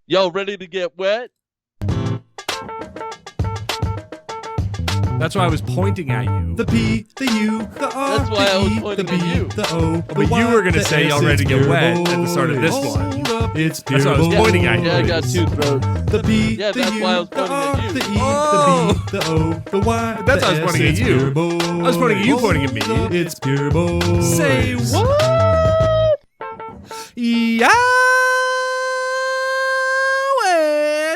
Y'all ready to get wet? That's why I was pointing at you. The P, the U, the R, That's why the I was E, pointing the at B, you. the O, But you were going to say y'all ready to get wet at the start of this one. It's That's why I was pointing at you. Yeah, I got two throats. The P, Yeah, the that's U, why I was the pointing R, at you. the E, Oh. the B, the O, the Y. That's the why I was S, pointing at it's you. Pure boys. I was pointing at you, pointing at me. It's pure boys. Say what? Yeah.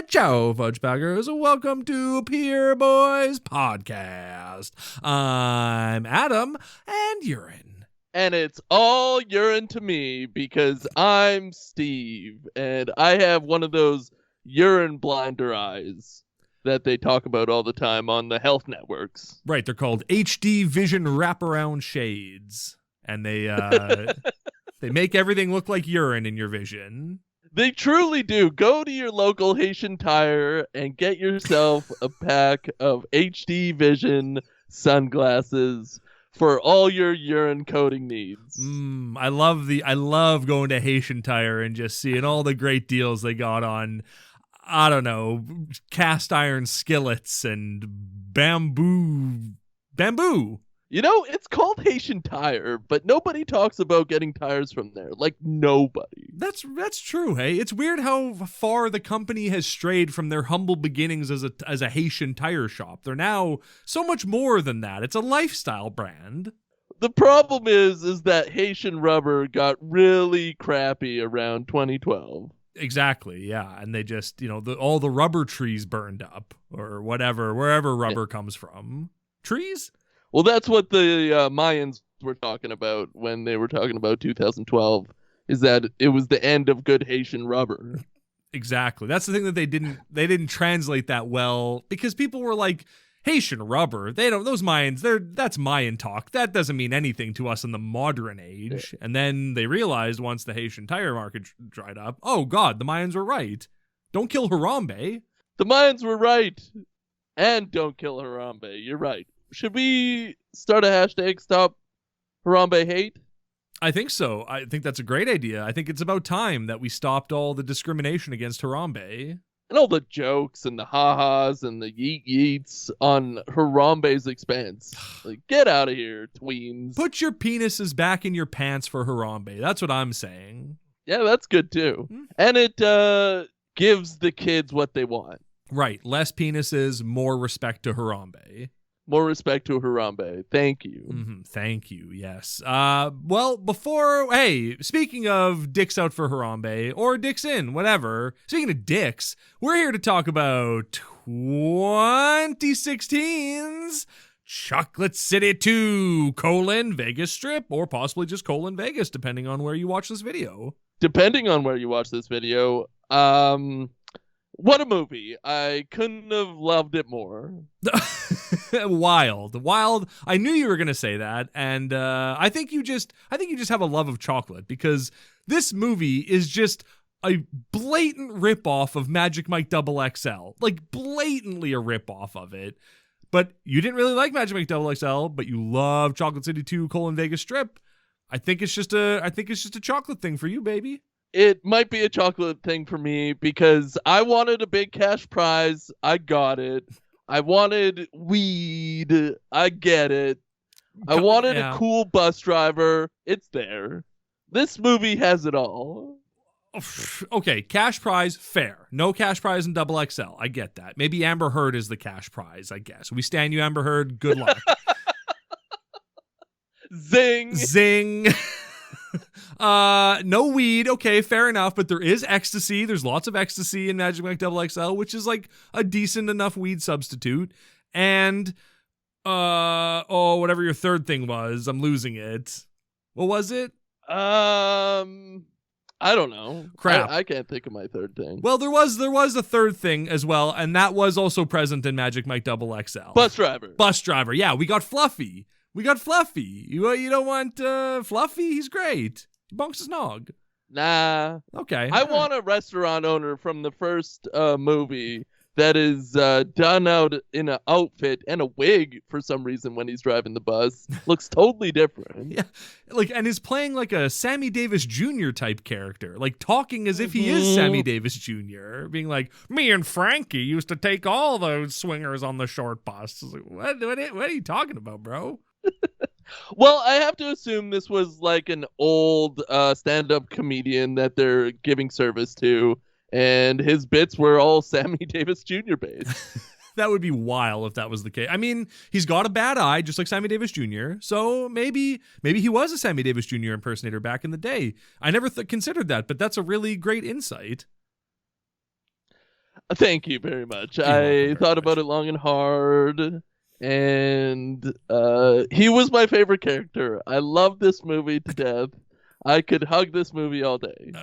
Ciao, Fudgebaggers. Welcome to Peer Boys Podcast. I'm Adam, and urine. And it's all urine to me because I'm Steve, and I have one of those urine blinder eyes that they talk about all the time on the health networks. Right, they're called HD Vision Wraparound Shades, and they they make everything look like urine in your vision. They truly do. Go to your local Haitian tire and get yourself a pack of HD Vision sunglasses for all your urine coating needs. I love going to Haitian Tire and just seeing all the great deals they got on, I don't know, cast iron skillets and bamboo. You know, it's called Haitian Tire, but nobody talks about getting tires from there. Like, nobody. That's true, hey? It's weird how far the company has strayed from their humble beginnings as a Haitian tire shop. They're now so much more than that. It's a lifestyle brand. The problem is that Haitian rubber got really crappy around 2012. Exactly, yeah. And they just, all the rubber trees burned up or whatever, wherever rubber comes from. Trees? Well, that's what the Mayans were talking about when they were talking about 2012, is that it was the end of good Haitian rubber. Exactly. That's the thing that they didn't translate that well, because people were like, Haitian rubber, those Mayans, that's Mayan talk. That doesn't mean anything to us in the modern age. Yeah. And then they realized once the Haitian tire market dried up, oh God, the Mayans were right. Don't kill Harambe. The Mayans were right. And don't kill Harambe. You're right. Should we start a hashtag stop Harambe hate? I think so. I think that's a great idea. I think it's about time that we stopped all the discrimination against Harambe. And all the jokes and the ha-has and the yeet-yeets on Harambe's expense. Like, get out of here, tweens. Put your penises back in your pants for Harambe. That's what I'm saying. Yeah, that's good too. And it gives the kids what they want. Right. Less penises, more respect to Harambe. More respect to Harambe. Thank you. Mm-hmm. Thank you, yes. Well, speaking of dicks out for Harambe, or dicks in, whatever. Speaking of dicks, we're here to talk about 2016's Chocolate City 2, Vegas Strip, or possibly just Vegas, depending on where you watch this video. Depending on where you watch this video, what a movie. I couldn't have loved it more. Wild. I knew you were going to say that. And I think you just have a love of chocolate, because this movie is just a blatant ripoff of Magic Mike XXL. Like, blatantly a ripoff of it. But you didn't really like Magic Mike XXL, but you love Chocolate City 2, Vegas Strip. I think it's just a chocolate thing for you, baby. It might be a chocolate thing for me because I wanted a big cash prize. I got it. I wanted weed. I get it. I wanted a cool bus driver. It's there. This movie has it all. Okay, cash prize, fair. No cash prize in XXL. I get that. Maybe Amber Heard is the cash prize, I guess. We stand you, Amber Heard. Good luck. Zing. No weed. Okay, fair enough. But there is ecstasy. There's lots of ecstasy in Magic Mike XXL, which is like a decent enough weed substitute. And, whatever your third thing was, I'm losing it. What was it? I don't know. Crap. I can't think of my third thing. Well, there was a third thing as well, and that was also present in Magic Mike XXL. Bus driver. Yeah, we got Fluffy. You don't want Fluffy? He's great. He bonks his nog. Nah. Okay. I want a restaurant owner from the first movie that is done out in an outfit and a wig for some reason when he's driving the bus looks totally different. Yeah, like, and is playing like a Sammy Davis Jr. type character, like talking as if he is Sammy Davis Jr., being like, me and Frankie used to take all those swingers on the short bus. Like, what are you talking about, bro? Well, I have to assume this was like an old stand-up comedian that they're giving service to, and his bits were all Sammy Davis Jr. based. That would be wild if that was the case. I mean, he's got a bad eye, just like Sammy Davis Jr., so maybe he was a Sammy Davis Jr. impersonator back in the day. I never considered that, but that's a really great insight. Thank you very much. I thought about it long and hard, and he was my favorite character. I love this movie to death. I could hug this movie all day.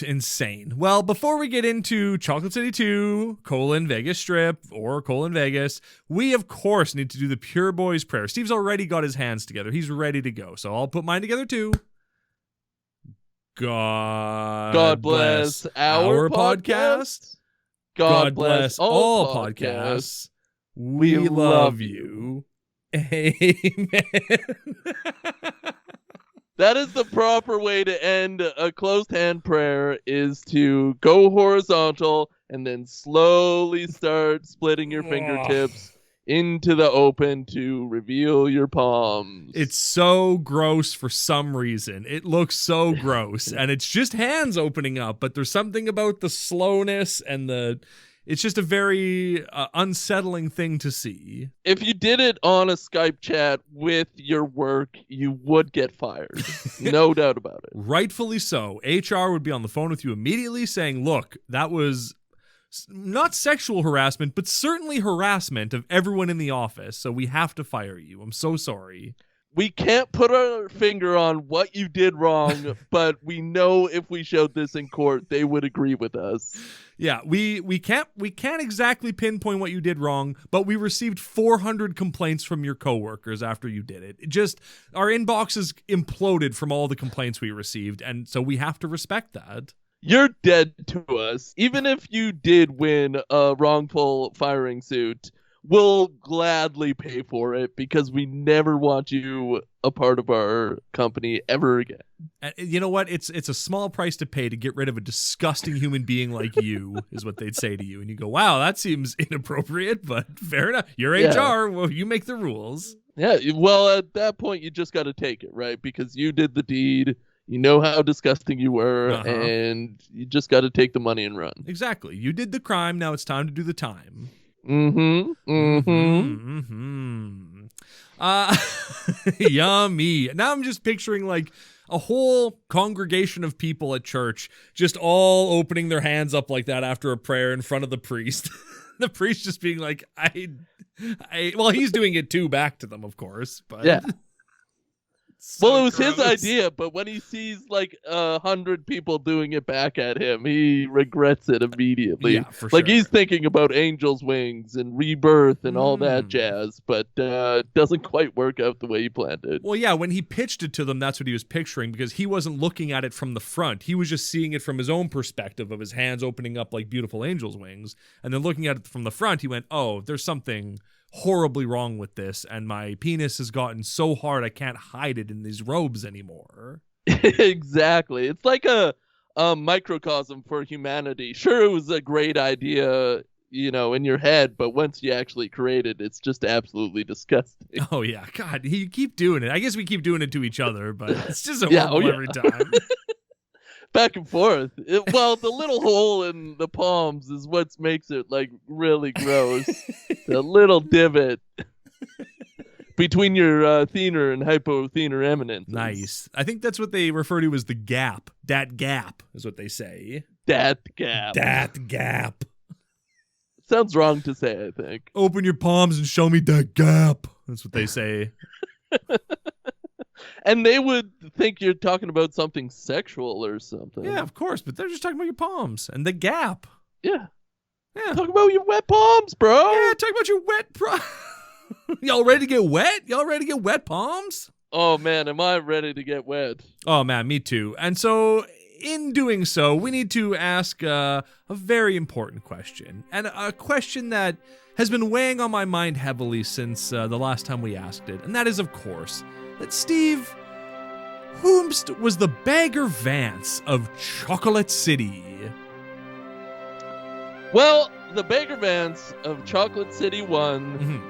Insane. Well, before we get into Chocolate City 2, Vegas Strip, or Vegas, we of course need to do the Pure Boys prayer. Steve's already got his hands together. He's ready to go. So I'll put mine together too. God bless our podcast. God bless all podcasts. We love you. Amen. That is the proper way to end a closed hand prayer, is to go horizontal and then slowly start splitting your fingertips into the open to reveal your palms. It's so gross for some reason. It looks so gross, and it's just hands opening up, but there's something about the slowness and it's just a very unsettling thing to see. If you did it on a Skype chat with your work, you would get fired. No doubt about it. Rightfully so. HR would be on the phone with you immediately saying, look, that was not sexual harassment, but certainly harassment of everyone in the office, so we have to fire you. I'm so sorry. We can't put our finger on what you did wrong, but we know if we showed this in court, they would agree with us. Yeah, we can't exactly pinpoint what you did wrong, but we received 400 complaints from your coworkers after you did it. Our inboxes imploded from all the complaints we received, and so we have to respect that. You're dead to us. Even if you did win a wrongful firing suit, we'll gladly pay for it because we never want you a part of our company ever again. And you know what? It's a small price to pay to get rid of a disgusting human being like you, is what they'd say to you. And you go, wow, that seems inappropriate, but fair enough. You're HR. Well, you make the rules. Yeah, well, at that point, you just got to take it, right? Because you did the deed. You know how disgusting you were, and you just got to take the money and run. Exactly. You did the crime. Now it's time to do the time. Yummy. Now I'm just picturing like a whole congregation of people at church just all opening their hands up like that after a prayer in front of the priest. The priest just being like, well, he's doing it too back to them, of course, but yeah. So well, it was gross. his idea, but when he sees like 100 people doing it back at him, he regrets it immediately. Yeah, for like sure. He's thinking about Angel's Wings and Rebirth and all that jazz, but doesn't quite work out the way he planned it. Well, yeah, when he pitched it to them, that's what he was picturing, because he wasn't looking at it from the front. He was just seeing it from his own perspective of his hands opening up like beautiful angel's wings. And then looking at it from the front, he went, oh, there's something horribly wrong with this, and my penis has gotten so hard I can't hide it in these robes anymore. Exactly. It's like a microcosm for humanity. Sure, it was a great idea, in your head, but once you actually create it, it's just absolutely disgusting. Oh yeah, God, you keep doing it. I guess we keep doing it to each other, but it's just horrible every time. Back and forth. Well, the little hole in the palms is what makes it like really gross. The little divot between your thenar and hypothenar eminences. Nice. I think that's what they refer to as the gap. Dat gap is what they say. Dat gap. Dat gap. Sounds wrong to say, I think. Open your palms and show me that gap. That's what they say. And they would think you're talking about something sexual or something. Yeah, of course, but they're just talking about your palms and the gap. Yeah. Yeah. Talk about your wet palms, bro. Yeah, talk about your wet Y'all ready to get wet? Y'all ready to get wet palms? Oh, man, am I ready to get wet? Oh, man, me too. And so in doing so, we need to ask a very important question, and a question that has been weighing on my mind heavily since the last time we asked it, and that is, of course, that Steve, whomst was the Bagger Vance of Chocolate City? Well, the Bagger Vance of Chocolate City 1,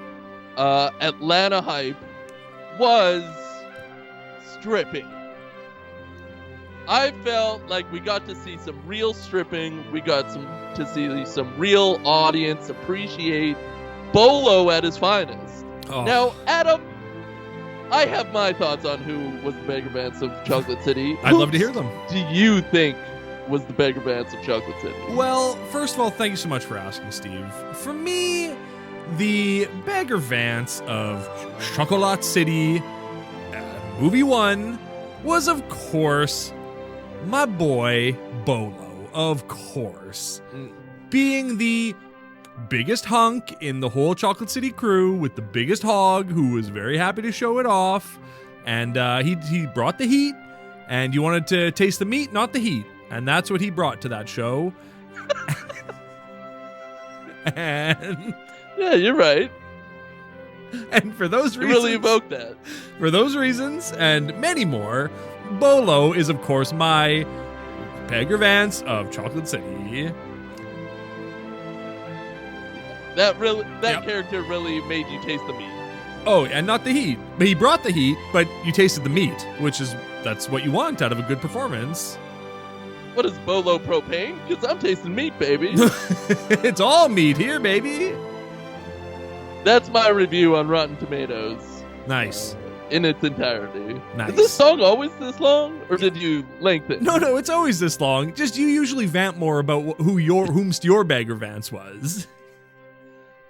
Atlanta Hype, was stripping. I felt like we got to see some real stripping. We got to see some real audience appreciate Bolo at his finest. Oh. Now, Adam, I have my thoughts on who was the Bagger Vance of Chocolate City. I'd love to hear them. Do you think was the Bagger Vance of Chocolate City? Well, first of all, thank you so much for asking, Steve. For me, the Bagger Vance of Chocolate City, movie 1, was, of course, my boy Bolo, of course. Being the biggest hunk in the whole Chocolate City crew with the biggest hog, who was very happy to show it off. And he brought the heat, and you wanted to taste the meat, not the heat. And that's what he brought to that show. And yeah, you're right. And for those reasons, you really evoked that. For those reasons and many more, Bolo is, of course, my Bagger Vance of Chocolate City. That character really made you taste the meat. Oh, and not the heat. But he brought the heat, but you tasted the meat, that's what you want out of a good performance. What is Bolo propane? Because I'm tasting meat, baby. It's all meat here, baby. That's my review on Rotten Tomatoes. Nice. In its entirety. Nice. Is this song always this long, or did you lengthen it? No, it's always this long. Just you usually vamp more about whomst your Bagger Vance was.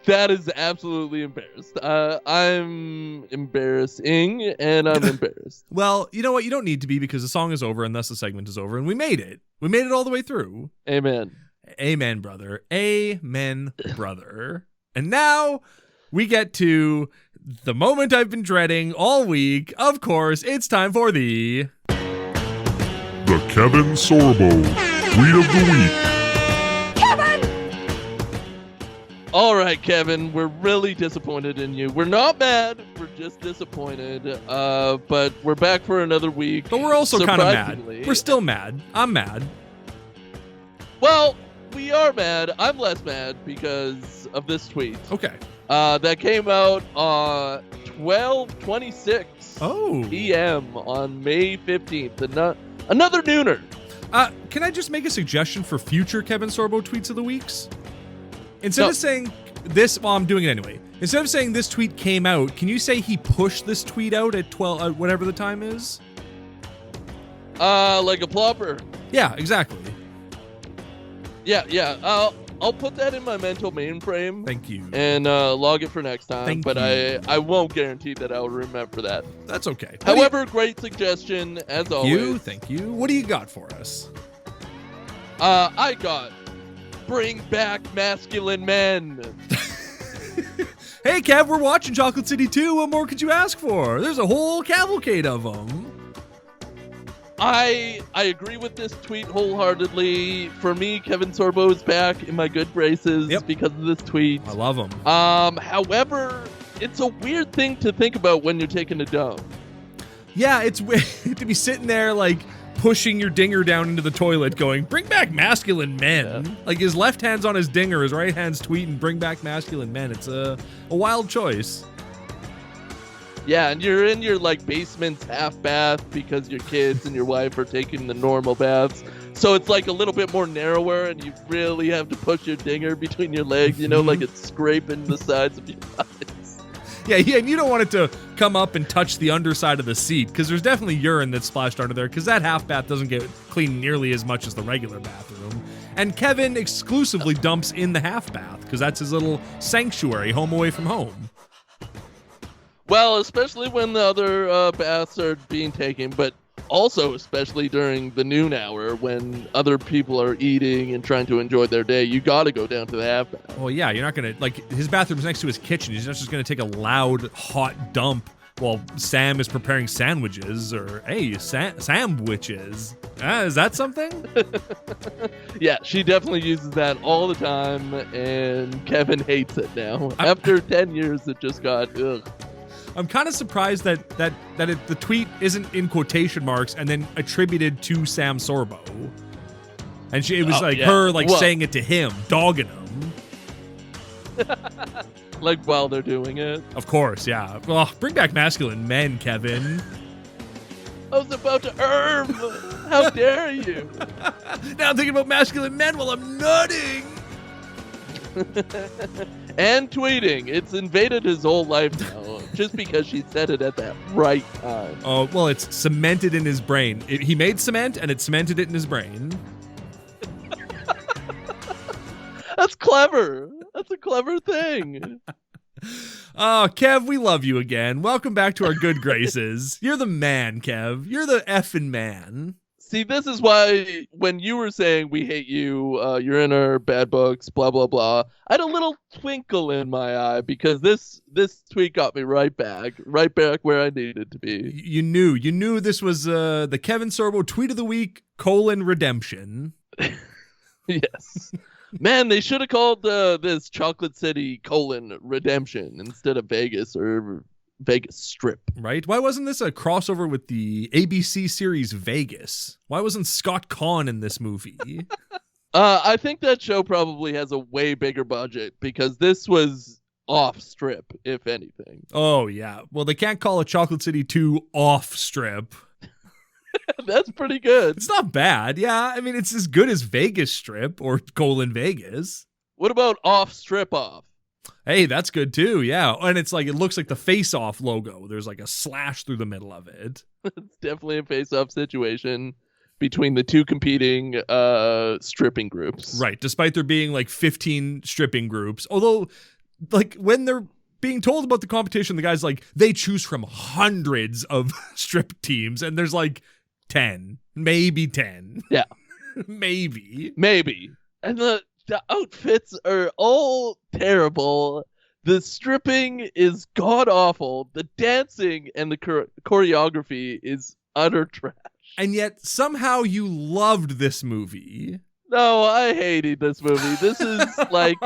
That is absolutely embarrassed. I'm embarrassing, and I'm embarrassed. Well, you know what? You don't need to be, because the song is over, and thus the segment is over, and we made it. We made it all the way through. Amen. Amen, brother. Amen, brother. And now we get to the moment I've been dreading all week. Of course, it's time for the Kevin Sorbo Tweet of the Week. All right, Kevin, we're really disappointed in you. We're not mad. We're just disappointed. But we're back for another week. But we're also kind of mad. We're still mad. I'm mad. Well, we are mad. I'm less mad because of this tweet. Okay. That came out on 12:26 p.m. on May 15th. Another nooner. Can I just make a suggestion for future Kevin Sorbo Tweets of the Weeks? Instead of saying this, well, I'm doing it anyway. Instead of saying this tweet came out, can you say he pushed this tweet out at 12, whatever the time is? Like a plopper. Yeah, exactly. Yeah. I'll put that in my mental mainframe. Thank you. And log it for next time. Thank but you. I won't guarantee that I'll remember that. That's okay. However, great suggestion as always. Thank you. What do you got for us? I got bring back masculine men. Hey, Kev, we're watching Chocolate City 2. What more could you ask for? There's a whole cavalcade of them. I agree with this tweet wholeheartedly. For me, Kevin Sorbo is back in my good graces because of this tweet. I love him. However, it's a weird thing to think about when you're taking a dump. Yeah, it's weird to be sitting there like pushing your dinger down into the toilet going, bring back masculine men. Yeah. Like his left hand's on his dinger, his right hand's tweeting, bring back masculine men. It's a wild choice. Yeah, and you're in your like basement's half bath because your kids and your wife are taking the normal baths. So it's like a little bit more narrower and you really have to push your dinger between your legs, you know, like it's scraping the sides of your eyes. Yeah, and you don't want it to come up and touch the underside of the seat because there's definitely urine that's splashed under there because that half bath doesn't get cleaned nearly as much as the regular bathroom. And Kevin exclusively dumps in the half bath because that's his little sanctuary, home away from home. Well, especially when the other baths are being taken, but also especially during the noon hour when other people are eating and trying to enjoy their day, you got to go down to the half bath. Well, yeah, you're not going to, like, his bathroom's next to his kitchen. He's not just going to take a loud, hot dump while Sam is preparing sandwiches, or hey, Sam-witches. Is that something? Yeah, she definitely uses that all the time, and Kevin hates it now. After 10 years, it just got ugh. I'm kind of surprised that the tweet isn't in quotation marks and then attributed to Sam Sorbo. And it was her saying it to him, dogging him. Like while they're doing it. Of course, yeah. Well, bring back masculine men, Kevin. I was about to How dare you? Now I'm thinking about masculine men while I'm nutting. And tweeting. It's invaded his whole life now, just because she said it at that right time. Oh, well, it's cemented in his brain. He made cement, and it cemented it in his brain. That's clever. That's a clever thing. Oh, Kev, we love you again. Welcome back to our good graces. You're the man, Kev. You're the effing man. See, this is why when you were saying we hate you, you're in our bad books, blah, blah, blah, I had a little twinkle in my eye because this tweet got me right back where I needed to be. You knew this was the Kevin Sorbo tweet of the week, redemption. Yes. Man, they should have called this Chocolate City, redemption instead of Vegas or Vegas Strip. Right? Why wasn't this a crossover with the ABC series Vegas? Why wasn't Scott Conn in this movie? I think that show probably has a way bigger budget because this was off strip, if anything. Oh, yeah. Well, they can't call a Chocolate City 2 off strip. That's pretty good. It's not bad. Yeah. I mean, it's as good as Vegas Strip or Vegas. What about off strip off? Hey, that's good too. Yeah. And it looks like the Face Off logo. There's like a slash through the middle of it. It's definitely a face off situation between the two competing stripping groups. Right. Despite there being like 15 stripping groups. Although, like, when they're being told about the competition, the guys they choose from hundreds of strip teams, and there's like 10, maybe 10. Yeah. Maybe. And the outfits are all terrible. The stripping is god awful. The dancing and the choreography is utter trash. And yet somehow you loved this movie. No, I hated this movie. This is like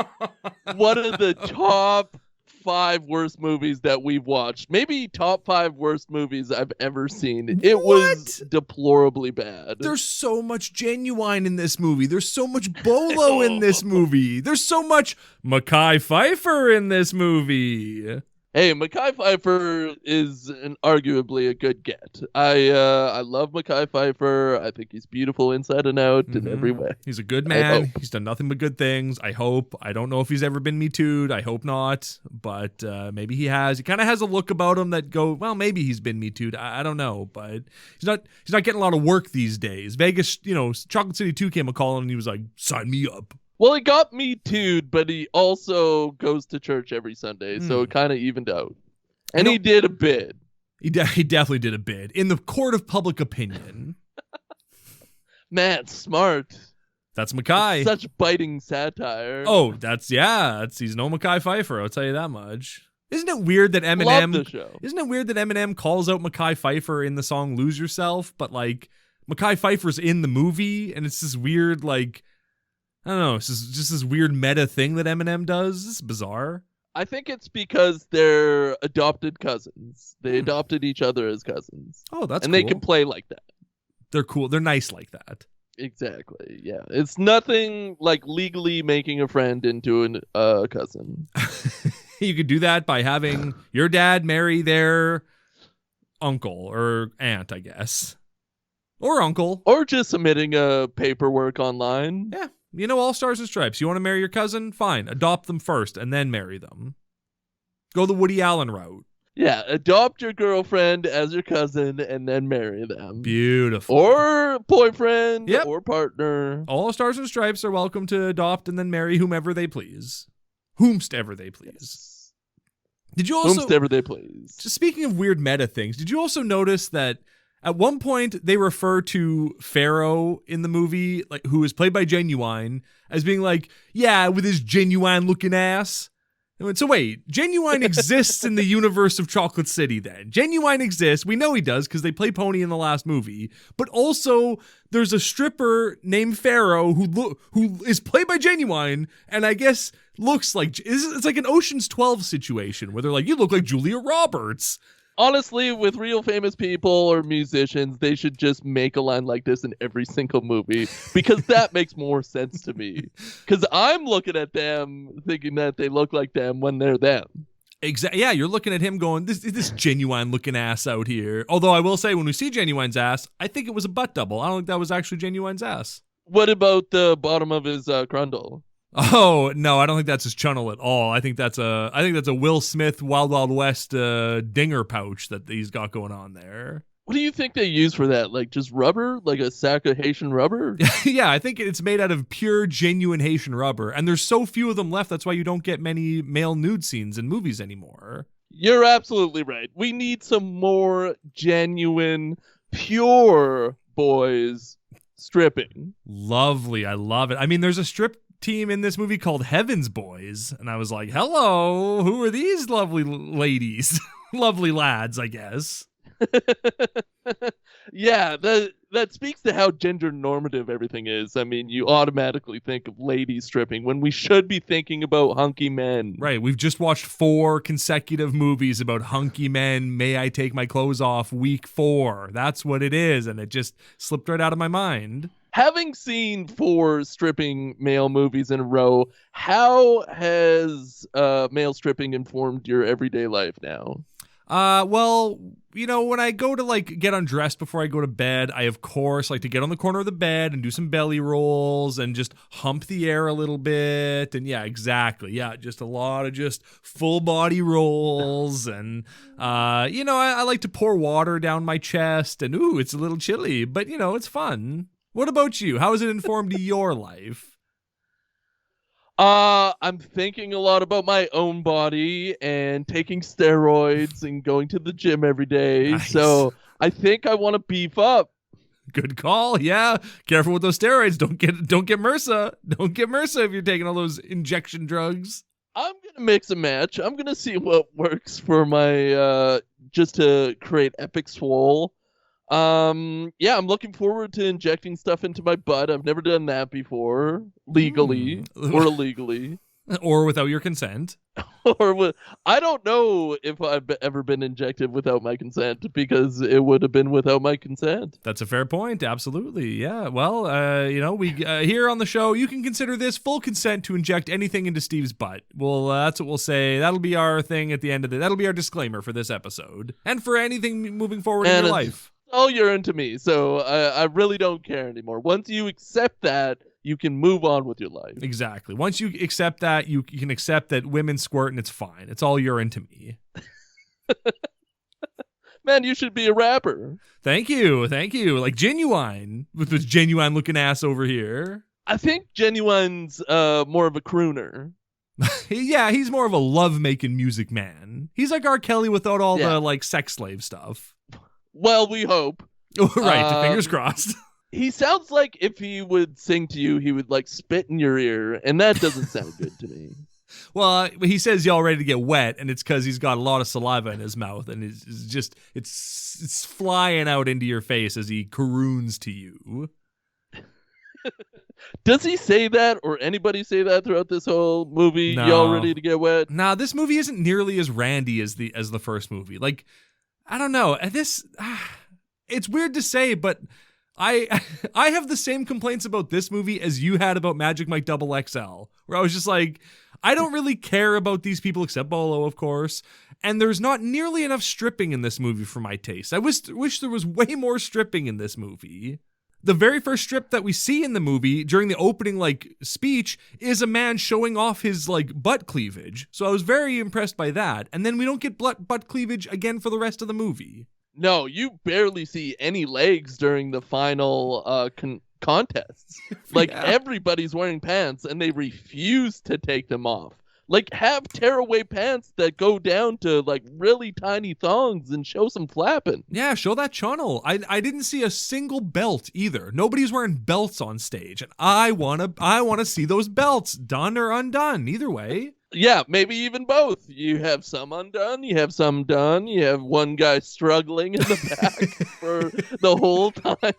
one of the top 5 worst movies that we've watched. Maybe top 5 worst movies I've ever seen. It was deplorably bad. There's so much Genuine in this movie. There's so much Bolo in this movie. There's so much Mekhi Phifer in this movie. Hey, Mekhi Phifer is arguably a good get. I love Mekhi Phifer. I think he's beautiful inside and out in every way. He's a good man. He's done nothing but good things. I hope. I don't know if he's ever been Me Too'd. I hope not. But maybe he has. He kind of has a look about him that maybe he's been Me Too'd. I don't know. But he's not getting a lot of work these days. Vegas, Chocolate City 2 came a call and he was like, sign me up. Well, he got Me Too'd, but he also goes to church every Sunday, so it kind of evened out. And he did a bid. He definitely did a bid. In the court of public opinion. Man, smart. That's Mekhi. Such biting satire. Oh, he's no Mekhi Phifer, I'll tell you that much. Isn't it weird that Eminem... Love the show. Isn't it weird that Eminem calls out Mekhi Phifer in the song Lose Yourself, but Mekhi Phifer's in the movie, and it's this weird, I don't know, it's just this weird meta thing that Eminem does. It's bizarre. I think it's because they're adopted cousins. They adopted each other as cousins. Oh, that's cool. And they can play like that. They're cool. They're nice like that. Exactly, yeah. It's nothing like legally making a friend into a cousin. You could do that by having your dad marry their uncle or aunt, I guess. Or uncle. Or just submitting paperwork online. Yeah. All Stars and Stripes. You want to marry your cousin? Fine. Adopt them first and then marry them. Go the Woody Allen route. Yeah, adopt your girlfriend as your cousin and then marry them. Beautiful. Or boyfriend or partner. All Stars and Stripes are welcome to adopt and then marry whomever they please. Whomstever they please. Yes. Did you also... Whomstever they please. Just speaking of weird meta things, did you also notice that at one point, they refer to Pharaoh in the movie, who is played by Genuine, as being with his genuine-looking ass? So wait, Genuine exists in the universe of Chocolate City then. Genuine exists. We know he does because they play Pony in the last movie. But also, there's a stripper named Pharaoh who is played by Genuine, and I guess looks like... It's like an Ocean's 12 situation where they're like, you look like Julia Roberts. Honestly, with real famous people or musicians, they should just make a line like this in every single movie because that makes more sense to me. Because I'm looking at them thinking that they look like them when they're them. Exactly. Yeah, you're looking at him going, this Genuine looking ass out here. Although I will say, when we see Genuine's ass, I think it was a butt double. I don't think that was actually Genuine's ass. What about the bottom of his grundle? Oh no, I don't think that's his chunnel at all. I think that's a Will Smith Wild Wild West dinger pouch that he's got going on there. What do you think they use for that? Like just rubber? Like a sack of Haitian rubber? Yeah, I think it's made out of pure, genuine Haitian rubber. And there's so few of them left, that's why you don't get many male nude scenes in movies anymore. You're absolutely right. We need some more genuine, pure boys stripping. Lovely. I love it. I mean, there's a strip team in this movie called Heaven's Boys. And I was like, hello, who are these lovely ladies? Lovely lads, I guess. Yeah, that speaks to how gender normative everything is. I mean, you automatically think of ladies stripping when we should be thinking about hunky men. Right. We've just watched 4 consecutive movies about hunky men. May I take my clothes off? Week 4. That's what it is. And it just slipped right out of my mind. Having seen 4 stripping male movies in a row, how has male stripping informed your everyday life now? Well, you know, when I go to like get undressed before I go to bed, I of course like to get on the corner of the bed and do some belly rolls and just hump the air a little bit. And yeah, exactly. Yeah, just a lot of just full body rolls. And, you know, I like to pour water down my chest and ooh, it's a little chilly, but you know, it's fun. What about you? How has it informed your life? I'm thinking a lot about my own body and taking steroids and going to the gym every day. Nice. So I think I want to beef up. Good call. Yeah. Careful with those steroids. Don't get MRSA. Don't get MRSA if you're taking all those injection drugs. I'm going to mix and match. I'm going to see what works for my, just to create epic swole. Yeah, I'm looking forward to injecting stuff into my butt. I've never done that before, legally or illegally. Or without your consent. I don't know if I've ever been injected without my consent because it would have been without my consent. That's a fair point. Absolutely. Yeah. Well, you know, we here on the show, you can consider this full consent to inject anything into Steve's butt. Well, that's what we'll say. That'll be our thing at the end of it. That'll be our disclaimer for this episode and for anything moving forward in your life. Oh, you're into me, so I really don't care anymore. Once you accept that, you can move on with your life. Exactly. Once you accept that, you can accept that women squirt and it's fine. It's all you're into me. Man, you should be a rapper. Thank you. Like Genuine, with this genuine looking ass over here. I think Genuine's more of a crooner. Yeah, he's more of a love-making music man. He's like R. Kelly without all the like sex slave stuff. Well, we hope. Right, fingers crossed. He sounds like if he would sing to you, he would like spit in your ear, and that doesn't sound good to me. Well, he says y'all ready to get wet, and it's because he's got a lot of saliva in his mouth, and it's flying out into your face as he caroons to you. Does he say that, or anybody say that throughout this whole movie? No. Y'all ready to get wet? Nah, this movie isn't nearly as randy as the first movie. Like, I don't know. It's weird to say, but I have the same complaints about this movie as you had about Magic Mike XXL, where I was just like, I don't really care about these people except Bolo, of course, and there's not nearly enough stripping in this movie for my taste. I wish there was way more stripping in this movie. The very first strip that we see in the movie during the opening speech is a man showing off his butt cleavage. So I was very impressed by that. And then we don't get butt cleavage again for the rest of the movie. No, you barely see any legs during the final contests. Everybody's wearing pants and they refuse to take them off. Have tearaway pants that go down to really tiny thongs and show some flapping. Yeah, show that channel. I didn't see a single belt either. Nobody's wearing belts on stage, and I wanna see those belts done or undone. Either way. Yeah, maybe even both. You have some undone, you have some done, you have one guy struggling in the back for the whole time.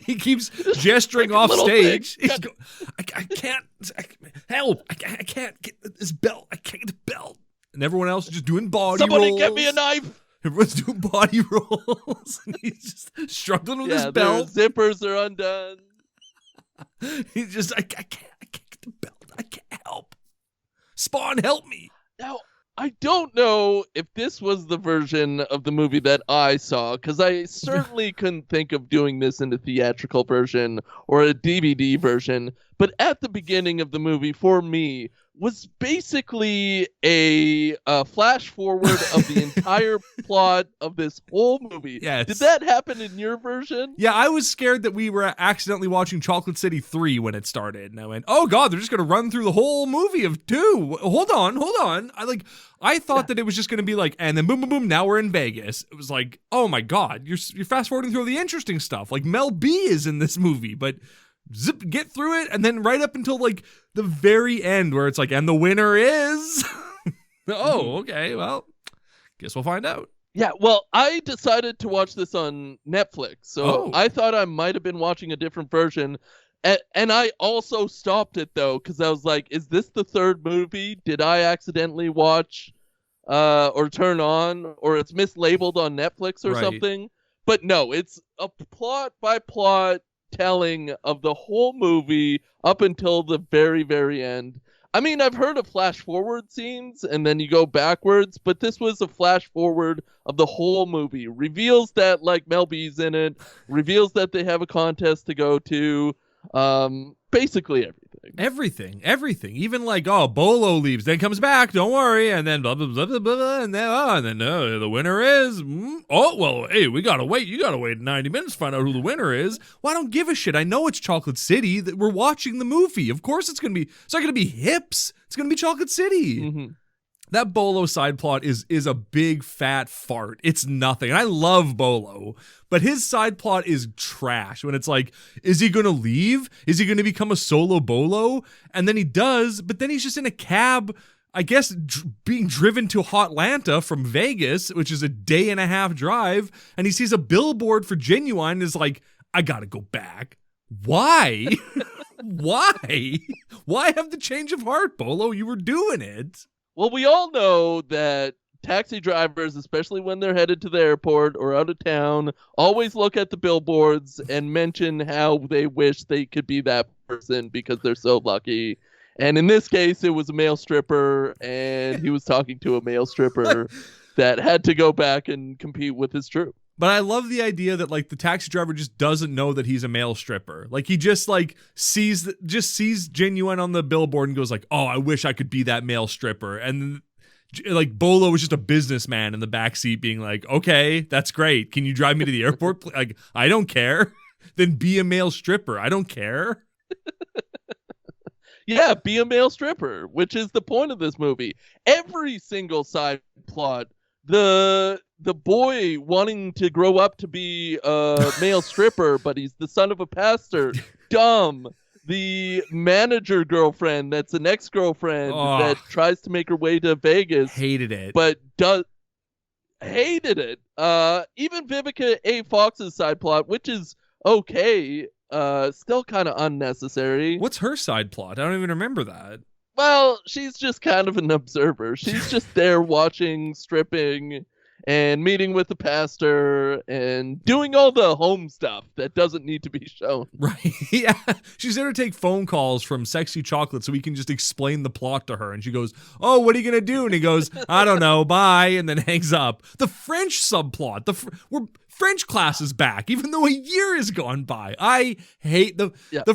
He keeps gesturing off stage. I can't help. I can't get this belt. I can't get the belt. And everyone else is just doing body Somebody rolls. get me a knife. Everyone's doing body rolls. And he's just struggling with his belt. The zippers are undone. He's just, I can't get the belt. I can't help. Spawn, help me. Now, I don't know if this was the version of the movie that I saw, because I certainly couldn't think of doing this in a theatrical version or a DVD version. But at the beginning of the movie, for me, was basically a flash forward of the entire plot of this whole movie. Yes. Did that happen in your version? Yeah, I was scared that we were accidentally watching Chocolate City 3 when it started. And I went, oh God, they're just going to run through the whole movie of 2. Hold on. I thought that it was just going to be like, and then boom, boom, boom, now we're in Vegas. It was like, oh my God, you're fast forwarding through all the interesting stuff. Like Mel B is in this movie, but zip, get through it. And then right up until like the very end where it's like, and the winner is, oh, okay, well, guess we'll find out. Yeah, well, I decided to watch this on Netflix, so I thought I might have been watching a different version. And I also stopped it, though, because I was like, is this the third movie? Did I accidentally watch or turn on, or it's mislabeled on Netflix or something? But no, it's a plot-by-plot telling of the whole movie up until the very, very end. I mean, I've heard of flash forward scenes and then you go backwards, but this was a flash forward of the whole movie. Reveals that like Mel B's in it, reveals that they have a contest to go to, basically everything. Everything. Even like, oh, Bolo leaves, then comes back, don't worry, and then blah, blah, blah, blah, blah, and then the winner is, oh, well, hey, we gotta wait. You gotta wait 90 minutes to find out who the winner is. Well, I don't give a shit. I know it's Chocolate City. That we're watching the movie. Of course it's not gonna be hips. It's gonna be Chocolate City. Mm-hmm. That Bolo side plot is a big fat fart. It's nothing. And I love Bolo, but his side plot is trash when it's like, is he going to leave? Is he going to become a solo Bolo? And then he does, but then he's just in a cab, I guess, being driven to Hotlanta from Vegas, which is a 1.5-day drive. And he sees a billboard for Genuine and is like, I got to go back. Why? Why? Why have the change of heart, Bolo? You were doing it. Well, we all know that taxi drivers, especially when they're headed to the airport or out of town, always look at the billboards and mention how they wish they could be that person because they're so lucky. And in this case, it was a male stripper, and he was talking to a male stripper that had to go back and compete with his troupe. But I love the idea that like the taxi driver just doesn't know that he's a male stripper. Like he just like sees Genuine on the billboard and goes like, "Oh, I wish I could be that male stripper." And like Bolo was just a businessman in the backseat being like, "Okay, that's great. Can you drive me to the airport?" Like, I don't care. Then be a male stripper. I don't care. Yeah, be a male stripper, which is the point of this movie. Every single side plot, the boy wanting to grow up to be a male stripper, but he's the son of a pastor, dumb. The manager girlfriend that's an ex-girlfriend that tries to make her way to Vegas. Hated it. But hated it. Even Vivica A. Fox's side plot, which is okay, still kind of unnecessary. What's her side plot? I don't even remember that. Well, she's just kind of an observer. She's just there watching stripping and meeting with the pastor and doing all the home stuff that doesn't need to be shown. Right. Yeah. She's there to take phone calls from Sexy Chocolate so we can just explain the plot to her. And she goes, "Oh, what are you going to do?" And he goes, "I don't know. Bye." And then hangs up. The French subplot. French class is back, even though a year has gone by. I hate the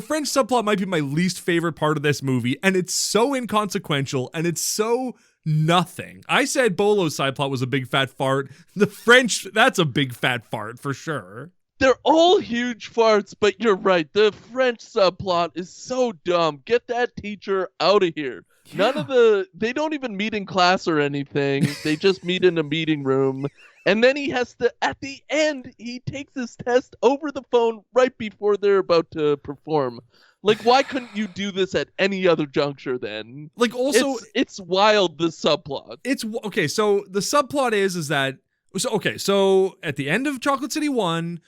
French subplot might be my least favorite part of this movie. And it's so inconsequential and it's so nothing. I said Bolo's side plot was a big fat fart. The French, that's a big fat fart for sure. They're all huge farts, but you're right. The French subplot is so dumb. Get that teacher out of here. Yeah. They don't even meet in class or anything. They just meet in a meeting room. And then he has to, at the end, he takes his test over the phone right before they're about to perform. Like, why couldn't you do this at any other juncture then? Like, also, it's wild, the subplot. It's okay. So the subplot is that so at the end of Chocolate City 1,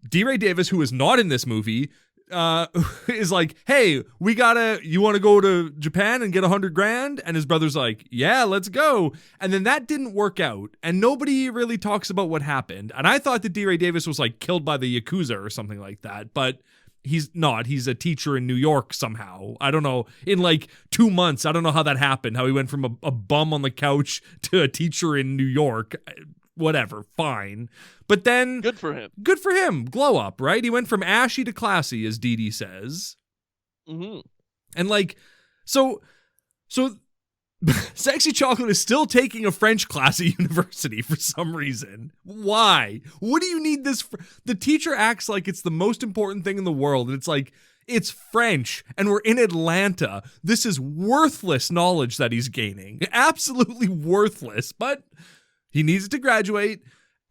D. Ray Davis, who is not in this movie, is like, hey, you want to go to Japan and get $100,000? And his brother's like, yeah, let's go. And then that didn't work out. And nobody really talks about what happened. And I thought that D. Ray Davis was like killed by the Yakuza or something like that. But he's not. He's a teacher in New York somehow. I don't know. In like 2 months, I don't know how that happened. How he went from a bum on the couch to a teacher in New York. Whatever, fine. But then good for him. Good for him. Glow up, right? He went from ashy to classy, as Dee Dee says. Mm-hmm. And like, so Sexy Chocolate is still taking a French class at university for some reason. Why? What do you need this for? The teacher acts like it's the most important thing in the world. And it's like, it's French and we're in Atlanta. This is worthless knowledge that he's gaining. Absolutely worthless. But he needs to graduate.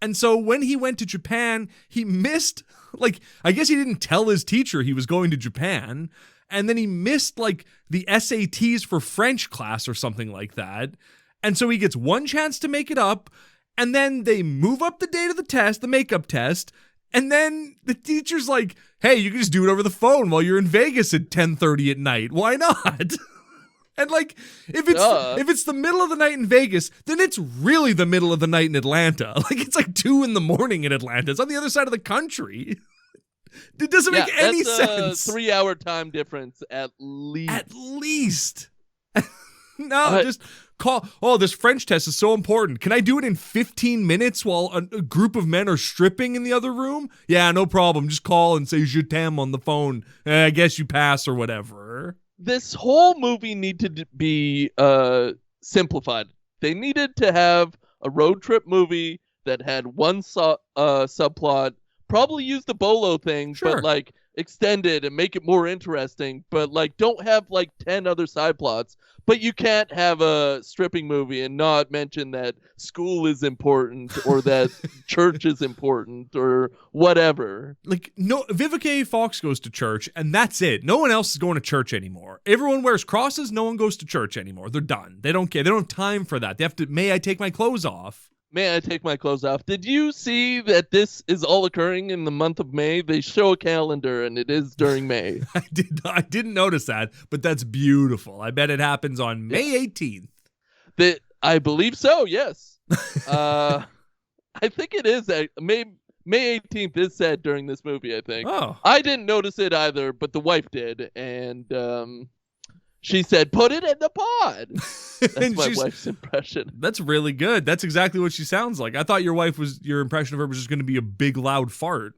And so when he went to Japan, he missed, like, I guess he didn't tell his teacher he was going to Japan. And then he missed, like, the SATs for French class or something like that. And so he gets one chance to make it up. And then they move up the date of the test, the makeup test. And then the teacher's like, hey, you can just do it over the phone while you're in Vegas at 10:30 at night. Why not? And like, if it's the middle of the night in Vegas, then it's really the middle of the night in Atlanta. Like, it's like 2 a.m. in Atlanta. It's on the other side of the country. It doesn't make any sense. 3-hour time difference at least. At least. No, just call. Oh, this French test is so important. Can I do it in 15 minutes while a group of men are stripping in the other room? Yeah, no problem. Just call and say je t'aime on the phone. I guess you pass or whatever. This whole movie needed to be simplified. They needed to have a road trip movie that had one subplot, probably use the Bolo thing, sure, but like extend it and make it more interesting, but like don't have like 10 other side plots. But you can't have a stripping movie and not mention that school is important or that church is important or whatever. Like, no, Vivica A. Fox goes to church and that's it. No one else is going to church anymore. Everyone wears crosses. No one goes to church anymore. They're done. They don't care. They don't have time for that. They have to, may I take my clothes off? May I take my clothes off? Did you see that this is all occurring in the month of May? They show a calendar, and it is during May. I didn't notice that, but that's beautiful. I bet it happens on May 18th. I believe so, yes. I think it is. May 18th is said during this movie, I think. Oh. I didn't notice it either, but the wife did, and she said, put it in the pod. That's my wife's impression. That's really good. That's exactly what she sounds like. I thought your impression of her was just going to be a big, loud fart.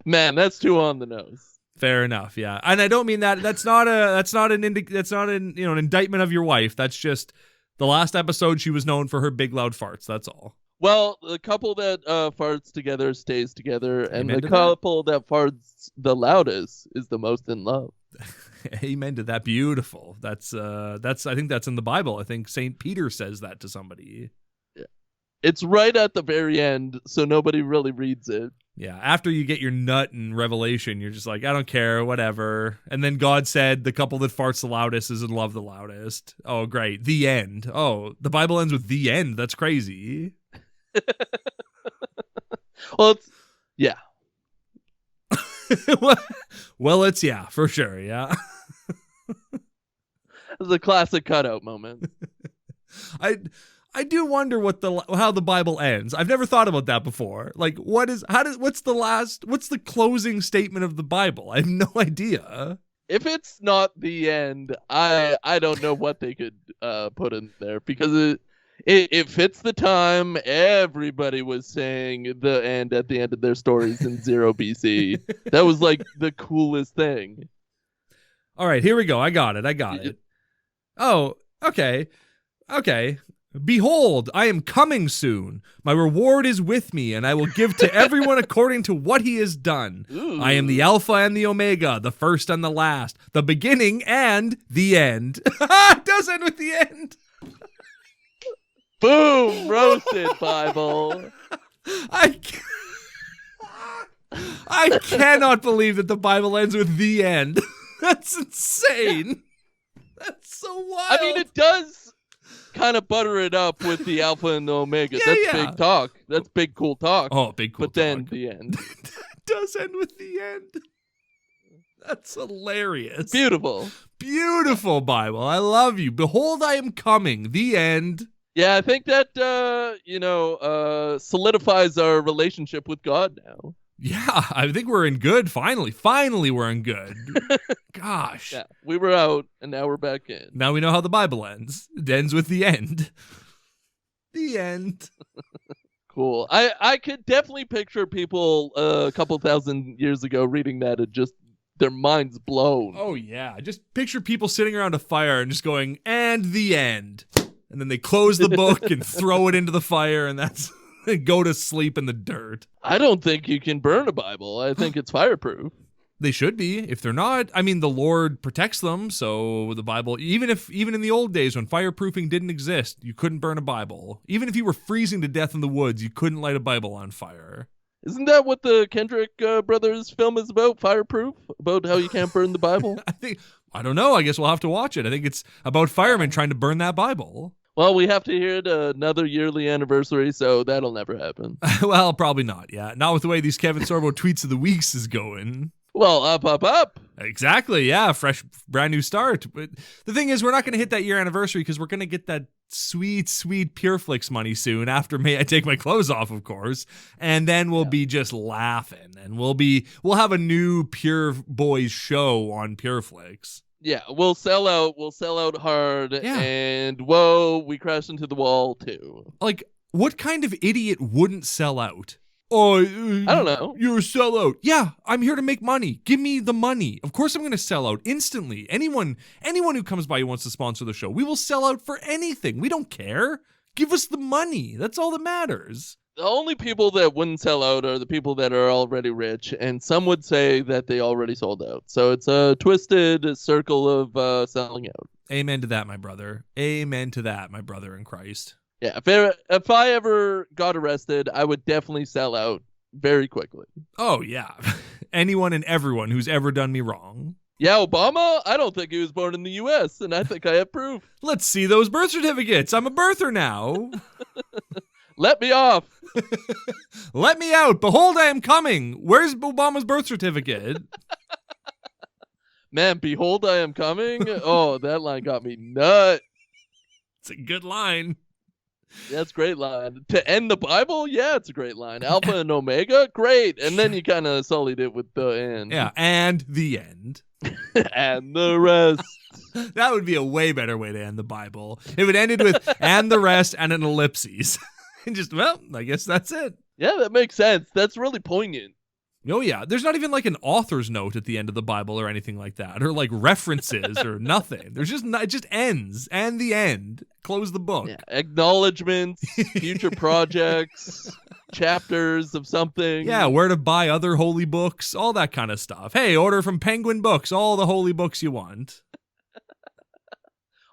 Man, that's too on the nose. Fair enough, yeah. And I don't mean that. That's not an indictment of your wife. That's just the last episode she was known for her big, loud farts. That's all. Well, the couple that farts together stays together, and the couple that farts the loudest is the most in love. Amen to that. Beautiful. That's I think that's in the Bible. I think St. Peter says that to somebody. Yeah. It's right at the very end, so nobody really reads it. Yeah, after you get your nut in Revelation, you're just like, I don't care, whatever. And then God said the couple that farts the loudest is in love the loudest. Oh, great. The end. Oh, the Bible ends with the end. That's crazy. Well, yeah. Well, it's yeah, for sure, yeah. It's a classic cutout moment. I do wonder how the Bible ends. I've never thought about that before. Like, what's the closing statement of the Bible? I have no idea. If it's not the end, I don't know what they could put in there, because it fits the time. Everybody was saying the end at the end of their stories in 0 BC. That was like the coolest thing. All right, here we go. I got it. Oh, okay. Behold, I am coming soon. My reward is with me, and I will give to everyone according to what he has done. Ooh. I am the Alpha and the Omega, the first and the last, the beginning and the end. It does end with the end. Boom! Roasted, Bible. I cannot believe that the Bible ends with the end. That's insane. That's so wild. I mean, it does kind of butter it up with the alpha and the omega. That's big talk. That's big, cool talk. Oh, big, cool talk. But then the end. It does end with the end. That's hilarious. Beautiful. Beautiful Bible. I love you. Behold, I am coming. The end. Yeah, I think that, solidifies our relationship with God now. Yeah, I think we're in good. Finally we're in good. Gosh. Yeah, we were out, and now we're back in. Now we know how the Bible ends. It ends with the end. The end. Cool. I could definitely picture people a couple thousand years ago reading that and just their minds blown. Oh, yeah. Just picture people sitting around a fire and just going, and the end. And then they close the book and throw it into the fire, and that's... go to sleep in the dirt. I don't think you can burn a Bible. I think it's fireproof. They should be. If they're not, I mean, the Lord protects them. So the Bible, even in the old days when fireproofing didn't exist, you couldn't burn a Bible. Even if you were freezing to death in the woods, you couldn't light a Bible on fire. Isn't that what the Kendrick brothers film is about? Fireproof? About how you can't burn the Bible? I don't know. I guess we'll have to watch it. I think it's about firemen trying to burn that Bible. Well, we have to hear it another yearly anniversary, so that'll never happen. Well, probably not, yeah. Not with the way these Kevin Sorbo tweets of the weeks is going. Well, up. Exactly, yeah. Fresh, brand new start. But the thing is, we're not going to hit that year anniversary because we're going to get that sweet, sweet PureFlix money soon after May I Take My Clothes Off, of course. And then we'll be just laughing. And we'll have a new Pure Boys show on PureFlix. Yeah, we'll sell out hard, Yeah. And whoa, we crash into the wall too. Like, what kind of idiot wouldn't sell out? Oh, I don't know. You're a sellout. Yeah, I'm here to make money. Give me the money. Of course I'm going to sell out instantly. Anyone who comes by who wants to sponsor the show, we will sell out for anything. We don't care. Give us the money. That's all that matters. The only people that wouldn't sell out are the people that are already rich, and some would say that they already sold out. So it's a twisted circle of selling out. Amen to that, my brother. Amen to that, my brother in Christ. Yeah, if I ever got arrested, I would definitely sell out very quickly. Oh, yeah. Anyone and everyone who's ever done me wrong. Yeah, Obama, I don't think he was born in the U.S., and I think I have proof. Let's see those birth certificates. I'm a birther now. Let me off. Let me out. Behold, I am coming. Where's Obama's birth certificate? Man, behold, I am coming. Oh, that line got me nuts. It's a good line. That's a great line. To end the Bible? Yeah, it's a great line. Alpha and Omega? Great. And then you kind of sullied it with the end. Yeah, and the end. And the rest. That would be a way better way to end the Bible. It would ended with and the rest and an ellipses. And just, well, I guess that's it. Yeah, that makes sense. That's really poignant. Oh, yeah. There's not even like an author's note at the end of the Bible or anything like that, or like references or nothing. There's just it just ends and the end. Close the book. Yeah, acknowledgments, future projects, chapters of something. Yeah, where to buy other holy books, all that kind of stuff. Hey, order from Penguin Books, all the holy books you want.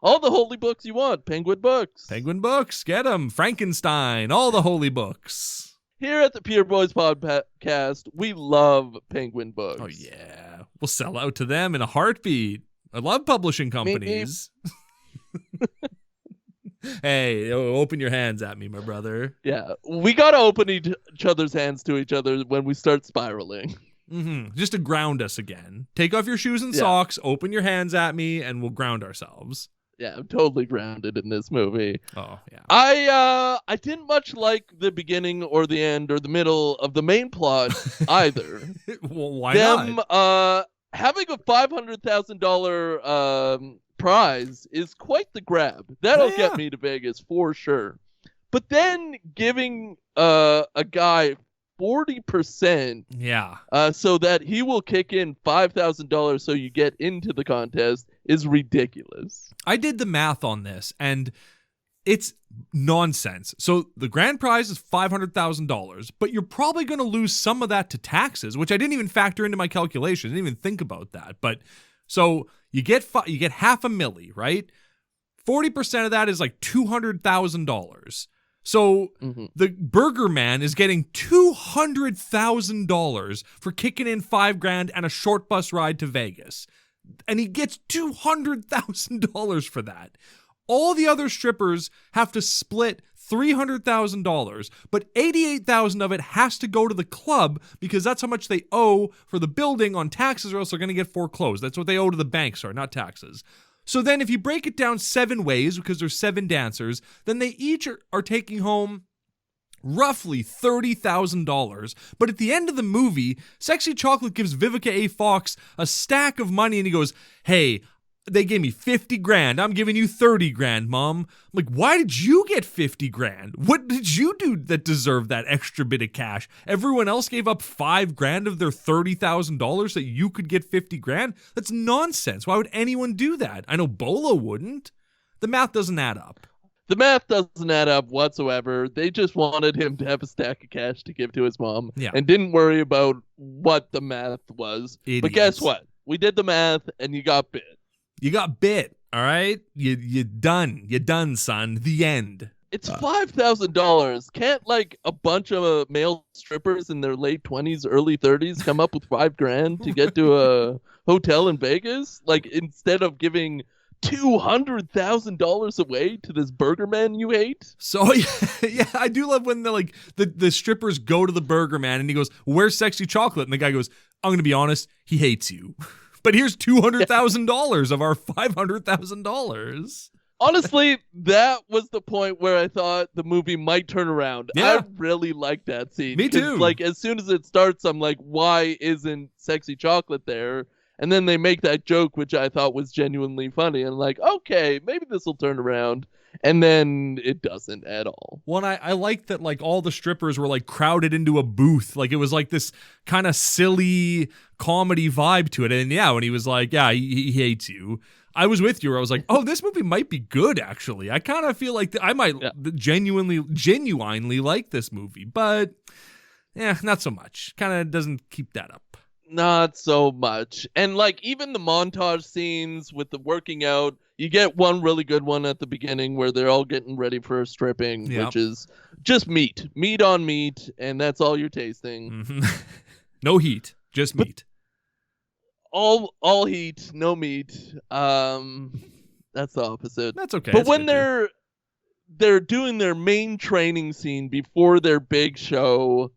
All the holy books you want, Penguin Books. Penguin Books, get them. Frankenstein, all the holy books. Here at the Pure Boys Podcast, we love Penguin Books. Oh, yeah. We'll sell out to them in a heartbeat. I love publishing companies. Hey, open your hands at me, my brother. Yeah, we got to open each other's hands to each other when we start spiraling. Mm-hmm. Just to ground us again. Take off your shoes and socks, open your hands at me, and we'll ground ourselves. Yeah, I'm totally grounded in this movie. Oh, yeah. I didn't much like the beginning or the end or the middle of the main plot either. Well, why not? Having a $500,000 prize is quite the grab. That'll get me to Vegas for sure. But then giving a guy 40%, so that he will kick in $5,000 so you get into the contest is ridiculous. I did the math on this, and it's nonsense. So the grand prize is $500,000, but you're probably going to lose some of that to taxes, which I didn't even factor into my calculation. I didn't even think about that. But so you get $500,000, right? 40% of that is like $200,000. So the burger man is getting $200,000 for kicking in $5,000 and a short bus ride to Vegas. And he gets $200,000 for that. All the other strippers have to split $300,000, but $88,000 of it has to go to the club because that's how much they owe for the building on taxes, or else they're going to get foreclosed. That's what they owe to the bank, sorry, not taxes. So then if you break it down 7 ways, because there's 7 dancers, then they each are taking home roughly $30,000. But at the end of the movie, Sexy Chocolate gives Vivica A. Fox a stack of money and he goes, hey, they gave me $50,000. I'm giving you $30,000, Mom. I'm like, why did you get $50,000? What did you do that deserved that extra bit of cash? Everyone else gave up $5,000 of their $30,000 that you could get $50,000. That's nonsense. Why would anyone do that? I know Bolo wouldn't. The math doesn't add up. The math doesn't add up whatsoever. They just wanted him to have a stack of cash to give to his mom and didn't worry about what the math was. Idiots. But guess what? We did the math and you got bit. You got bit, all right? You done. You done, son. The end. It's $5,000. Can't like a bunch of male strippers in their late 20s, early 30s come up with $5,000 to get to a hotel in Vegas? Like instead of giving $200,000 away to this burger man you hate? So yeah, I do love when the strippers go to the burger man and he goes, "Where's Sexy Chocolate?" And the guy goes, "I'm gonna be honest, he hates you." But here's $200,000 of our $500,000. Honestly, that was the point where I thought the movie might turn around. Yeah. I really like that scene. Me too. Like as soon as it starts, I'm like, why isn't Sexy Chocolate there? And then they make that joke, which I thought was genuinely funny. And like, okay, maybe this will turn around. And then it doesn't at all. Well, and I like that like all the strippers were like crowded into a booth. Like it was like this kind of silly comedy vibe to it. And yeah, when he was like, yeah, he hates you. I was with you where I was like, oh, this movie might be good, actually. I kind of feel like I might genuinely like this movie. But yeah, not so much. Kind of doesn't keep that up. Not so much. And like even the montage scenes with the working out, you get one really good one at the beginning where they're all getting ready for stripping, which is just meat on meat, and that's all you're tasting. Mm-hmm. No heat, just meat. All heat, no meat. That's the opposite. That's okay. But that's when they're doing their main training scene before their big show,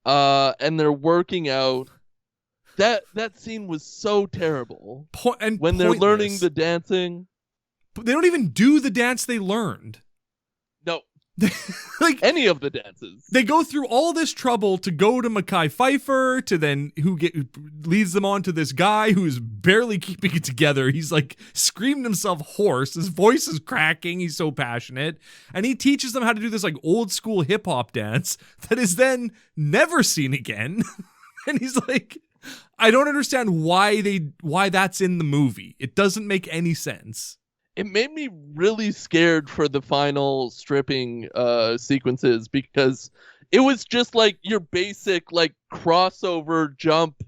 and they're working out. That scene was so terrible. And when they're learning the dancing. They don't even do the dance they learned. No. Like any of the dances. They go through all this trouble to go to Mekhi Phifer, to then who leads them on to this guy who's barely keeping it together. He's like screaming himself hoarse. His voice is cracking. He's so passionate. And he teaches them how to do this like old school hip hop dance that is then never seen again. And he's like, I don't understand why that's in the movie. It doesn't make any sense. It made me really scared for the final stripping sequences because it was just like your basic like crossover jump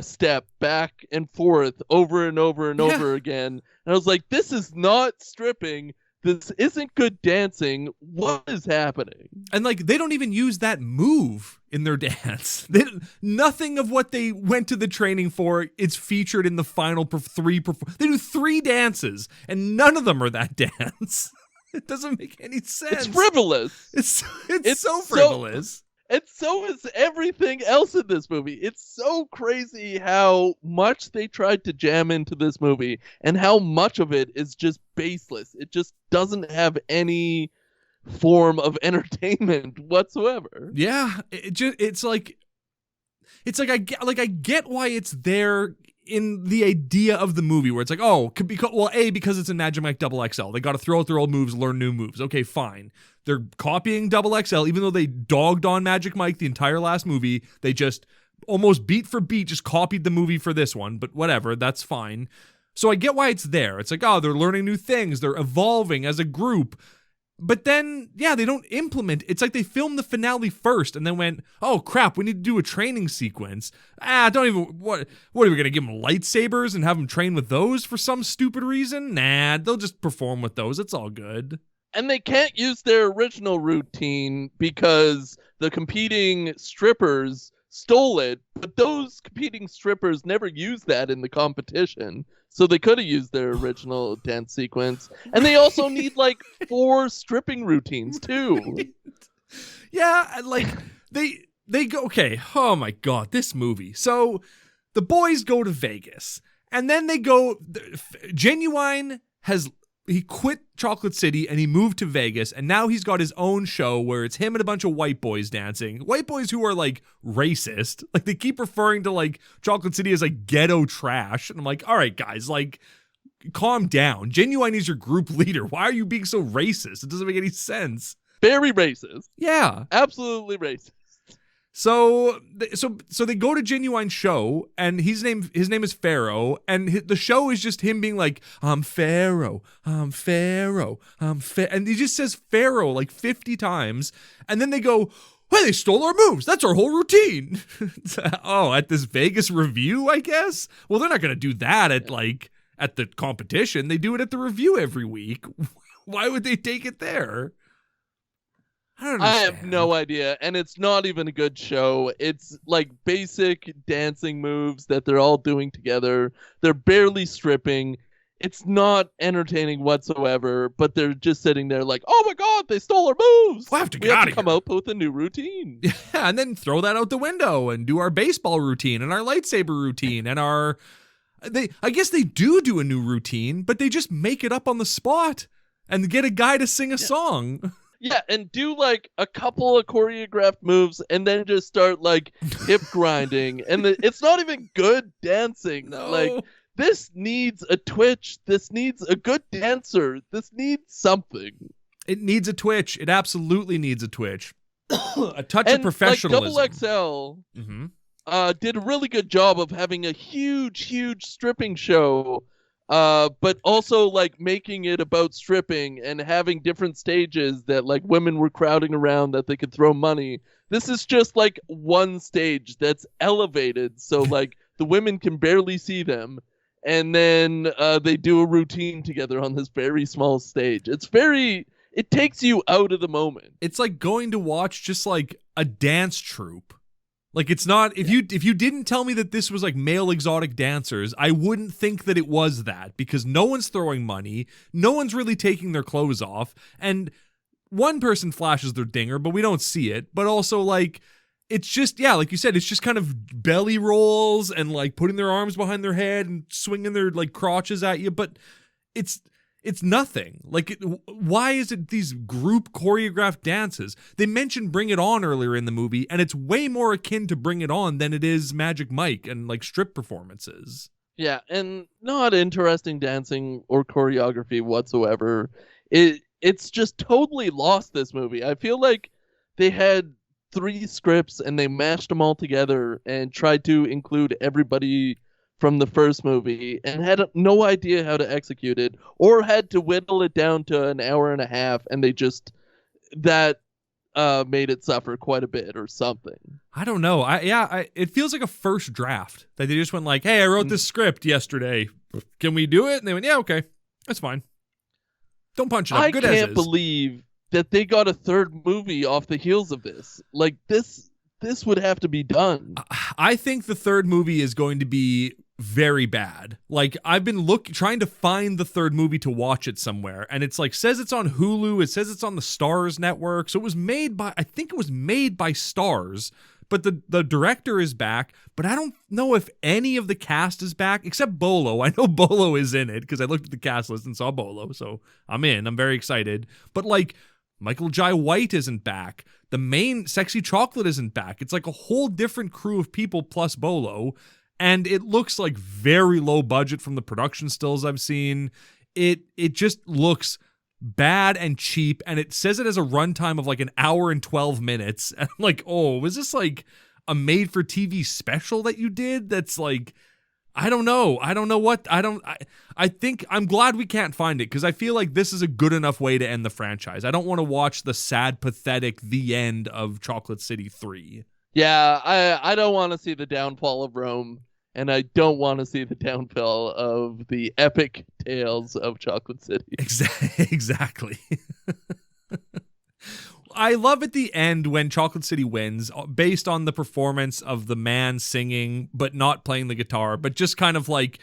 step back and forth over and over and over again. And I was like, this is not stripping. This isn't good dancing. What is happening? And like they don't even use that move in their dance. Nothing of what they went to the training for is featured in the final three. They do 3 dances, and none of them are that dance. It doesn't make any sense. It's frivolous. It's so frivolous. And so is everything else in this movie. It's so crazy how much they tried to jam into this movie and how much of it is just baseless. It just doesn't have any form of entertainment whatsoever. Yeah, it's like I get why it's there in the idea of the movie where it's like, oh, because it's in Magic Mike XXL. They got to throw out their old moves, learn new moves. Okay, fine. They're copying XXL, even though they dogged on Magic Mike the entire last movie. They just almost beat for beat just copied the movie for this one, but whatever, that's fine. So I get why it's there. It's like, oh, they're learning new things. They're evolving as a group. But then, yeah, they don't implement. It's like they filmed the finale first and then went, oh, crap, we need to do a training sequence. What are we going to give them lightsabers and have them train with those for some stupid reason? Nah, they'll just perform with those. It's all good. And they can't use their original routine because the competing strippers stole it, but those competing strippers never used that in the competition. So they could have used their original dance sequence. And they also need like 4 stripping routines too. Yeah, like they go, okay, oh my God, this movie. So the boys go to Vegas and then they go, Genuine he quit Chocolate City and he moved to Vegas, and now he's got his own show where it's him and a bunch of white boys dancing. White boys who are like racist. Like they keep referring to like Chocolate City as like ghetto trash. And I'm like, all right, guys, like calm down. Genuine is your group leader. Why are you being so racist? It doesn't make any sense. Very racist. Yeah. Absolutely racist. So they go to Genuine's show, and his name is Pharaoh, and the show is just him being like, I'm Pharaoh, I'm Pharaoh, and he just says Pharaoh like 50 times, and then they go, well, they stole our moves. That's our whole routine. Oh, at this Vegas review, I guess? Well, they're not going to do that at the competition. They do it at the review every week. Why would they take it there? I have no idea, and it's not even a good show. It's like basic dancing moves that they're all doing together. They're barely stripping. It's not entertaining whatsoever, but they're just sitting there like, oh my God, they stole our moves. We'll have to we have to come up with a new routine. Yeah, and then throw that out the window and do our baseball routine and our lightsaber routine and I guess they do a new routine, but they just make it up on the spot and get a guy to sing a song. Yeah, and do like a couple of choreographed moves and then just start like hip grinding. And it's not even good dancing. No. Like, this needs a twitch. This needs a good dancer. This needs something. It needs a twitch. It absolutely needs a twitch. A touch of professionalism. Like Double XL did a really good job of having a huge stripping show. But also like making it about stripping and having different stages that like women were crowding around that they could throw money. This is just like one stage that's elevated so like the women can barely see them, and then they do a routine together on this very small stage. It takes you out of the moment. It's like going to watch just like a dance troupe. Like it's not, if you didn't tell me that this was like male exotic dancers, I wouldn't think that it was that, because no one's throwing money, no one's really taking their clothes off, and one person flashes their dinger, but we don't see it. But also like, it's just, yeah, like you said, it's just kind of belly rolls and like putting their arms behind their head and swinging their like crotches at you, but it's nothing. Like, why is it these group choreographed dances? They mentioned Bring It On earlier in the movie, and it's way more akin to Bring It On than it is Magic Mike and like strip performances. Yeah, and not interesting dancing or choreography whatsoever. It's just totally lost, this movie. I feel like they had 3 scripts and they mashed them all together and tried to include everybody from the first movie and had no idea how to execute it, or had to whittle it down to an hour and a half, and they just made it suffer quite a bit or something. I don't know. It feels like a first draft that they just went like, hey, I wrote this script yesterday. Can we do it? And they went, yeah, okay, that's fine. Don't punch it up. I Good can't as is. believe that they got a 3rd movie off the heels of this. Like, this would have to be done. I think the 3rd movie is going to be very bad. Like, I've been trying to find the 3rd movie to watch it somewhere, and it's like, says it's on Hulu, it says it's on the Starz network. So it was made by Starz, but the director is back, but I don't know if any of the cast is back except Bolo. I know Bolo is in it because I looked at the cast list and saw Bolo, so I'm in. I'm very excited. But like, Michael Jai White isn't back. The main Sexy Chocolate isn't back. It's like a whole different crew of people plus Bolo. And it looks like very low budget from the production stills I've seen. It just looks bad and cheap. And it says it has a runtime of like an hour and 12 minutes. And I'm like, oh, was this like a made for TV special that you did? That's like, I don't know. I think I'm glad we can't find it, because I feel like this is a good enough way to end the franchise. I don't want to watch the sad, pathetic, the end of Chocolate City 3. Yeah, I don't want to see the downfall of Rome, and I don't want to see the downfall of the epic tales of Chocolate City. Exactly. I love at the end when Chocolate City wins, based on the performance of the man singing, but not playing the guitar, but just kind of like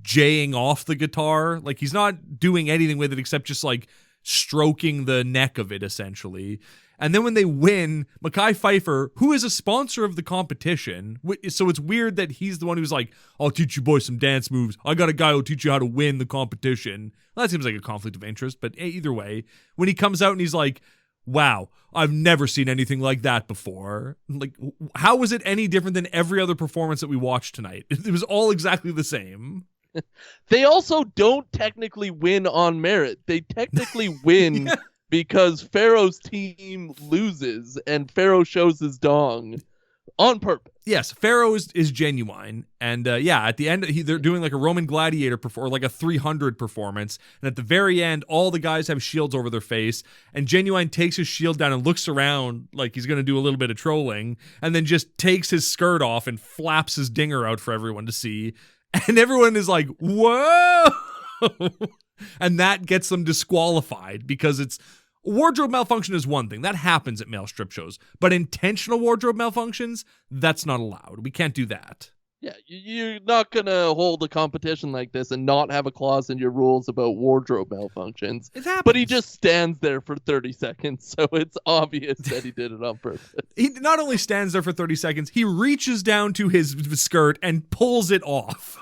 jaying off the guitar. Like he's not doing anything with it except just like stroking the neck of it, essentially. And then when they win, Mekhi Phifer, who is a sponsor of the competition, so it's weird that he's the one who's like, I'll teach you boys some dance moves. I got a guy who'll teach you how to win the competition. Well, that seems like a conflict of interest, but either way, when he comes out and he's like, wow, I've never seen anything like that before. Like, how was it any different than every other performance that we watched tonight? It was all exactly the same. They also don't technically win on merit. They technically win because Pharaoh's team loses and Pharaoh shows his dong on purpose. Yes, Pharaoh is genuine. And at the end, they're doing like a Roman gladiator or like a 300 performance. And at the very end, all the guys have shields over their face. And Genuine takes his shield down and looks around like he's going to do a little bit of trolling. And then just takes his skirt off and flaps his dinger out for everyone to see. And everyone is like, whoa! And that gets them disqualified because it's wardrobe malfunction is one thing. That happens at male strip shows. But intentional wardrobe malfunctions, that's not allowed. We can't do that. Yeah, you're not going to hold a competition like this and not have a clause in your rules about wardrobe malfunctions. It happens. But he just stands there for 30 seconds, so it's obvious that he did it on purpose. He not only stands there for 30 seconds, he reaches down to his skirt and pulls it off.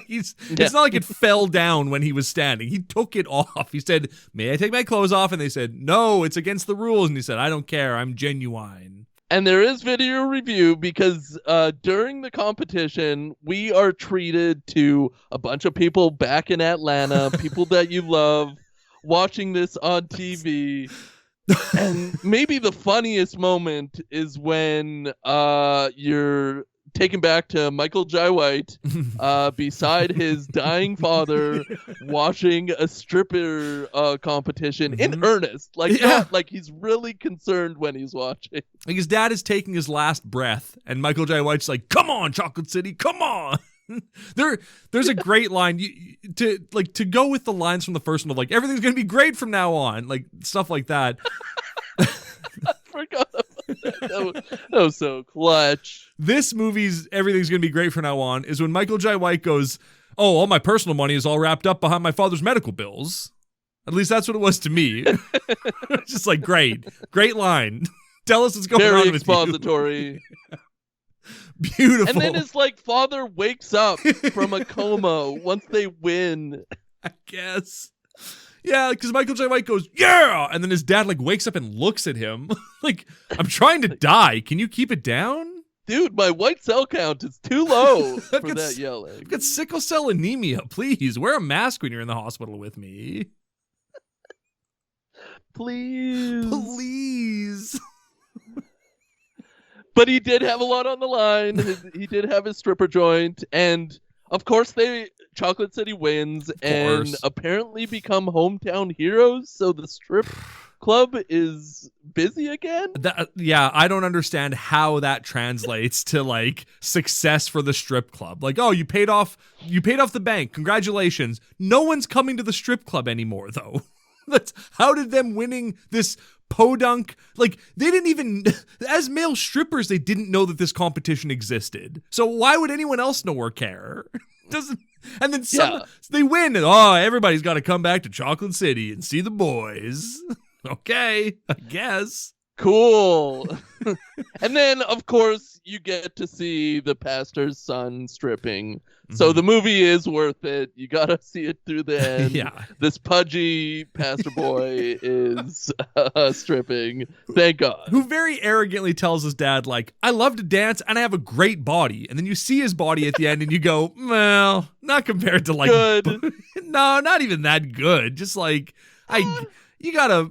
It's not like it fell down when he was standing. He took it off. He said, may I take my clothes off? And they said, no, it's against the rules. And he said, I don't care. I'm genuine. And there is video review because during the competition, we are treated to a bunch of people back in Atlanta, people that you love, watching this on TV. And maybe the funniest moment is when you're taken back to Michael Jai White beside his dying father watching a stripper competition in earnest. Not like he's really concerned when he's watching. Like his dad is taking his last breath and Michael Jai White's like, come on, Chocolate City, come on. There's a great line to go with the lines from the first one of like, everything's going to be great from now on. Like stuff like that. I forgot about that. That was so clutch. This movie's everything's going to be great from now on is when Michael Jai White goes, oh, all my personal money is all wrapped up behind my father's medical bills. At least that's what it was to me. It's just like, great line. Tell us what's going on with you. Very expository. Beautiful. And then his father wakes up from a coma once they win. I guess. Yeah, because Michael Jai White goes, yeah! And then his dad wakes up and looks at him. I'm trying to die. Can you keep it down? Dude, my white cell count is too low for that yelling. I've got sickle cell anemia. Please, wear a mask when you're in the hospital with me. Please. But he did have a lot on the line. He did have his stripper joint. And, of course, Chocolate City wins and apparently become hometown heroes. So the strip club is busy again. I don't understand how that translates to success for the strip club. You paid off the bank. Congratulations. No one's coming to the strip club anymore, though. How did them winning this podunk, they didn't even, as male strippers, they didn't know that this competition existed. So why would anyone else know or care? And then they win, and everybody's got to come back to Chocolate City and see the boys. Okay, I guess. Cool. And then, of course, you get to see the pastor's son stripping. Mm-hmm. So the movie is worth it. You got to see it through the end. Yeah. This pudgy pastor boy is stripping. Thank God. Who very arrogantly tells his dad, I love to dance and I have a great body. And then you see his body at the end and you go, well, not compared to good. No, not even that good. Just you gotta,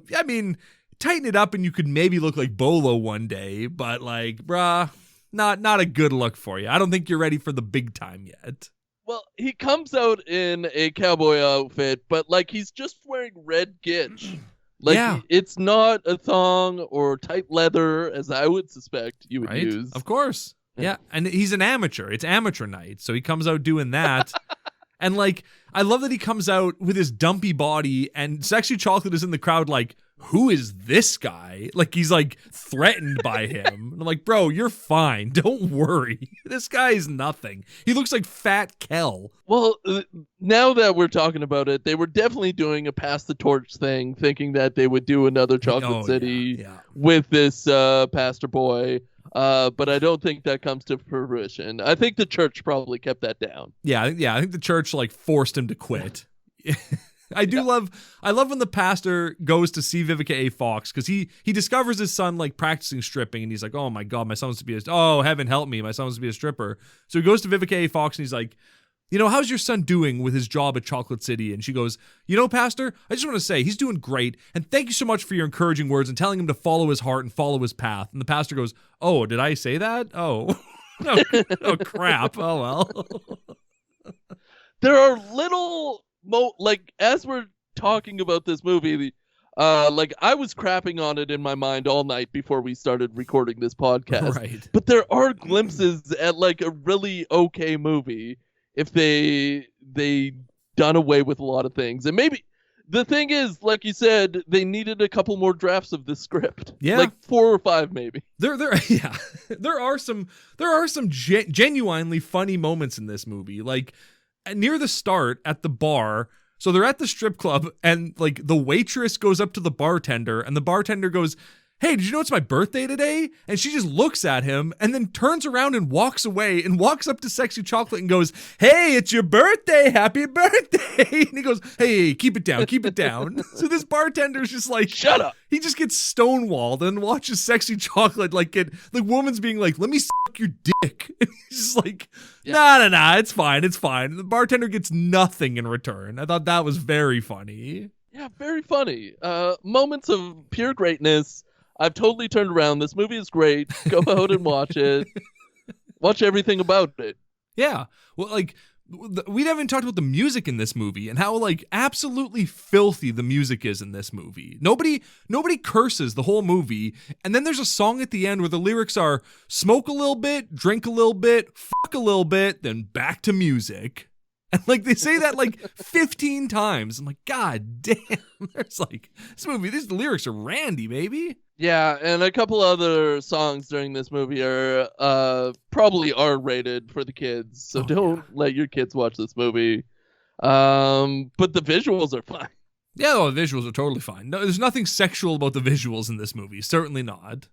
tighten it up and you could maybe look like Bolo one day, but bruh, not a good look for you. I don't think you're ready for the big time yet. Well, he comes out in a cowboy outfit, but he's just wearing red gitch. It's not a thong or tight leather as I would suspect you would use. Of course. Yeah, and he's an amateur. It's amateur night, so he comes out doing that. And I love that he comes out with his dumpy body and Sexy Chocolate is in the crowd who is this guy? Like, he's like threatened by him. And I'm like, bro, you're fine. Don't worry. This guy is nothing. He looks like Fat Kel. Well, now that we're talking about it, they were definitely doing a pass the torch thing, thinking that they would do another Chocolate City with this pastor boy. But I don't think that comes to fruition. I think the church probably kept that down. Yeah. I think the church like forced him to quit. I love when the pastor goes to see Vivica A. Fox, because he discovers his son like practicing stripping, and he's like, oh my God, my son wants to be oh, heaven help me, my son wants to be a stripper. So he goes to Vivica A. Fox and he's like, how's your son doing with his job at Chocolate City? And she goes, Pastor, I just want to say he's doing great, and thank you so much for your encouraging words and telling him to follow his heart and follow his path. And the pastor goes, oh, did I say that? Oh, oh crap. Oh, well. There are little as we're talking about this movie, I was crapping on it in my mind all night before we started recording this podcast. Right. But there are glimpses at like a really okay movie if they done away with a lot of things. And maybe the thing is, like you said, they needed a couple more drafts of this script. Yeah. Like 4 or 5 maybe. There are some genuinely funny moments in this movie. Like near the start at the bar, so they're at the strip club and like the waitress goes up to the bartender and the bartender goes, hey, did you know it's my birthday today? And she just looks at him and then turns around and walks away and walks up to Sexy Chocolate and goes, hey, it's your birthday. Happy birthday. And he goes, hey, keep it down. Keep it down. So this bartender's just like, shut up. He just gets stonewalled and watches Sexy Chocolate like get the woman's being like, let me suck your dick. And he's just like, nah, it's fine. It's fine. The bartender gets nothing in return. I thought that was very funny. Yeah, very funny. Moments of pure greatness. I've totally turned around. This movie is great. Go out and watch it. Watch everything about it. Yeah. Well, like, we haven't talked about the music in this movie and how, like, absolutely filthy the music is in this movie. Nobody curses the whole movie. And then there's a song at the end where the lyrics are smoke a little bit, drink a little bit, fuck a little bit, then back to music. And like they say that like 15 times. I'm like, God damn. There's like this movie, these lyrics are randy, baby. Yeah, and a couple other songs during this movie are probably R-rated for the kids. So don't let your kids watch this movie. But the visuals are fine. Yeah, the visuals are totally fine. No, there's nothing sexual about the visuals in this movie. Certainly not.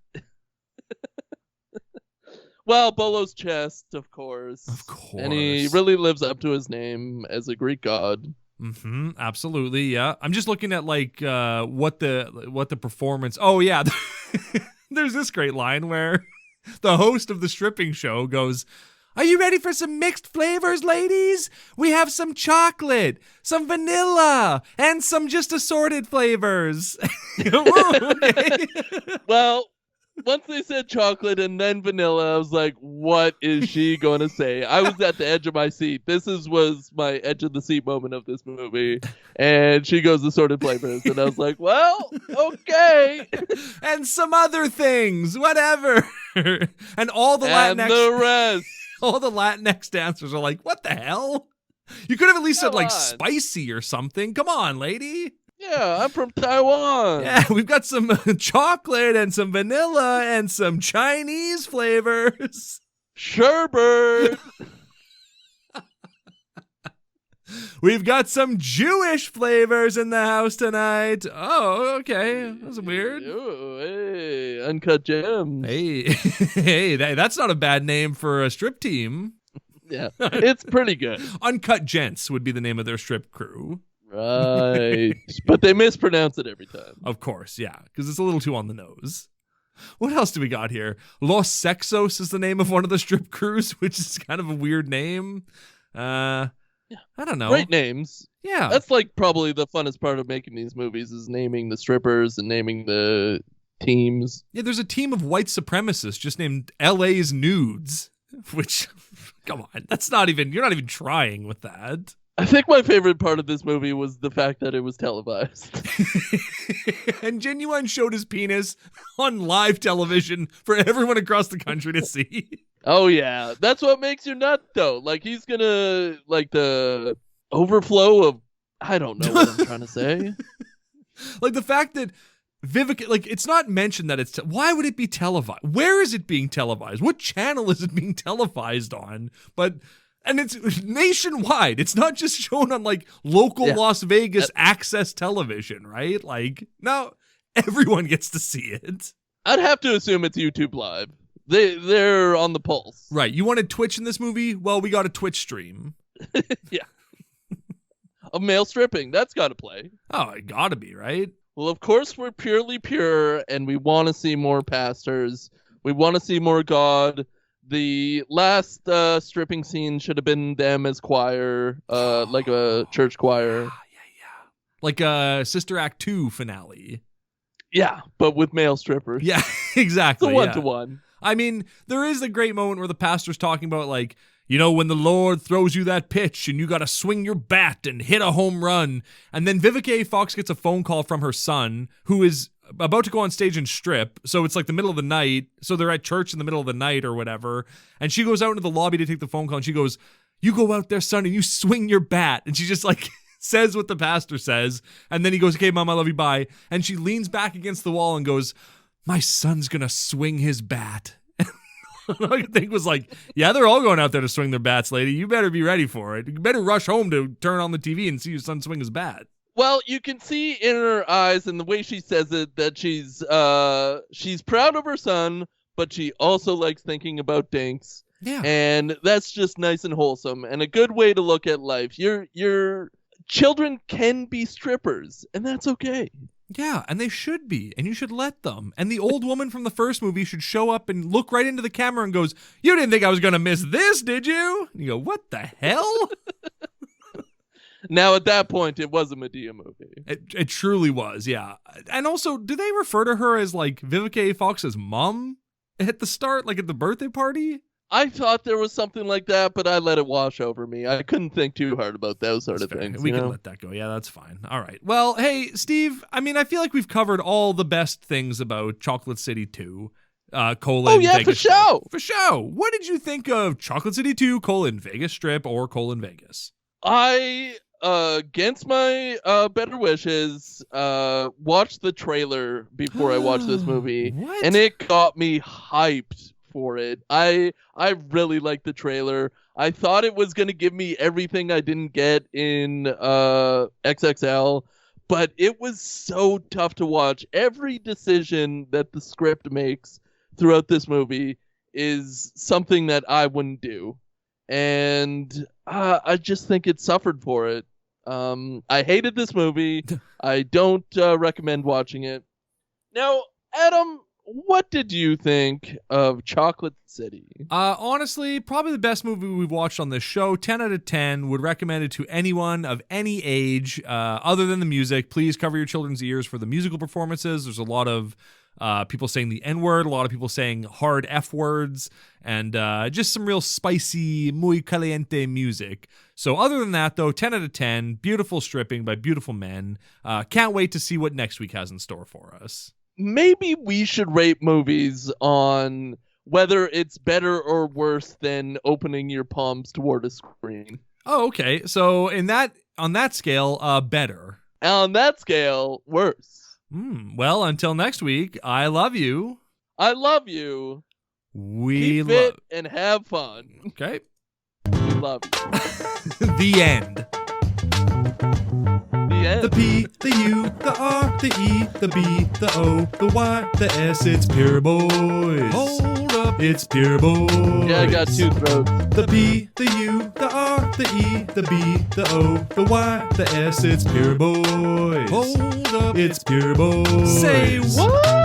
Well, Bolo's chest, of course. Of course. And he really lives up to his name as a Greek god. Mm-hmm. Absolutely, yeah. I'm just looking at like what the performance. Oh yeah, there's this great line where the host of the stripping show goes, "Are you ready for some mixed flavors, ladies? We have some chocolate, some vanilla, and some just assorted flavors." Okay. Well, once they said chocolate and then vanilla, I was like, what is she going to say? I was at the edge of my seat. Was my edge of the seat moment of this movie. And she goes assorted flavors. And I was like, well, okay. And some other things, whatever. And all the and Latinx. the rest. All the Latinx dancers are like, what the hell? You could have at least said like on. Spicy or something. Come on, lady. Yeah, I'm from Taiwan. Yeah, we've got some chocolate and some vanilla and some Chinese flavors. Sherbert. We've got some Jewish flavors in the house tonight. Oh, okay. That's weird. Ooh, hey, Uncut Gems. Hey, that's not a bad name for a strip team. Yeah, it's pretty good. Uncut Gents would be the name of their strip crew. Right. But they mispronounce it every time. Of course, yeah, because it's a little too on the nose. What else do we got here? Los Sexos is the name of one of the strip crews, which is kind of a weird name. I don't know. Great names. Yeah. That's like probably the funnest part of making these movies is naming the strippers and naming the teams. Yeah, there's a team of white supremacists just named LA's Nudes, which, come on, you're not even trying with that. I think my favorite part of this movie was the fact that it was televised. And Genuine showed his penis on live television for everyone across the country to see. Oh, yeah. That's what makes you nut, though. Like, he's gonna, like, the overflow of, I don't know what I'm trying to say. Like, the fact that Vivica, like, it's not mentioned that it's, why would it be televised? Where is it being televised? What channel is it being televised on? And it's nationwide. It's not just shown on like local Las Vegas access television, right? Like, no, everyone gets to see it. I'd have to assume it's YouTube Live. They're on the pulse. Right. You wanted Twitch in this movie? Well, we got a Twitch stream. Yeah. Of male stripping. That's got to play. Oh, it got to be, right? Well, of course, we're purely pure, and we want to see more pastors. We want to see more God. The last stripping scene should have been them as choir, like a church choir. Yeah. Like a Sister Act 2 finale. Yeah, but with male strippers. Yeah, exactly. It's a one-to-one. I mean, there is a great moment where the pastor's talking about, like, you know, when the Lord throws you that pitch and you got to swing your bat and hit a home run. And then Vivica A. Fox gets a phone call from her son, who is about to go on stage and strip. So it's like the middle of the night. So they're at church in the middle of the night or whatever. And she goes out into the lobby to take the phone call and she goes, you go out there, son, and you swing your bat. And she just like says what the pastor says. And then he goes, okay, Mom, I love you, bye. And she leans back against the wall and goes, my son's going to swing his bat. All I could think was like, yeah, they're all going out there to swing their bats, lady. You better be ready for it. You better rush home to turn on the TV and see your son swing his bat. Well, you can see in her eyes and the way she says it that she's proud of her son, but she also likes thinking about dinks. Yeah. And that's just nice and wholesome and a good way to look at life. Your children can be strippers, and that's okay. Yeah, and they should be, and you should let them. And the old woman from the first movie should show up and look right into the camera and goes, you didn't think I was going to miss this, did you? And you go, what the hell? Now, at that point, it was a Medea movie. It truly was, yeah. And also, do they refer to her as, like, Vivica A. Fox's mom at the start, like at the birthday party? I thought there was something like that, but I let it wash over me. I couldn't think too hard about those sort of things. We can let that go. Yeah, that's fine. All right. Well, hey, Steve, I mean, I feel like we've covered all the best things about Chocolate City 2, Vegas for show. For show. What did you think of Chocolate City 2, Vegas Strip, or Vegas? I, against my better wishes, watched the trailer before I watched this movie. What? And it got me hyped for it. I really liked the trailer. I thought it was going to give me everything I didn't get in XXL, but it was so tough to watch. Every decision that the script makes throughout this movie is something that I wouldn't do. And I just think it suffered for it. I hated this movie. I don't recommend watching it. Now, Adam, what did you think of Chocolate City? Honestly, probably the best movie we've watched on this show. 10 out of 10. Would recommend it to anyone of any age. Other than the music, please cover your children's ears for the musical performances. There's a lot of people saying the N-word, a lot of people saying hard F words, and just some real spicy, muy caliente music. So other than that, though, 10 out of 10. Beautiful stripping by beautiful men. Can't wait to see what next week has in store for us. Maybe we should rate movies on whether it's better or worse than opening your palms toward a screen. Oh, okay. So on that scale, better. On that scale, worse. Well, until next week, I love you. I love you. We Keep fit and have fun. Okay. We love you. The end. The P, the U, the R, the E, the B, the O, the Y, the S, it's Pure Boys. Hold up. It's Pure Boys. Yeah, I got two throats. The P, the U, the R, the E, the B, the O, the Y, the S, it's Pure Boys. Hold up. It's Pure Boys. Say what?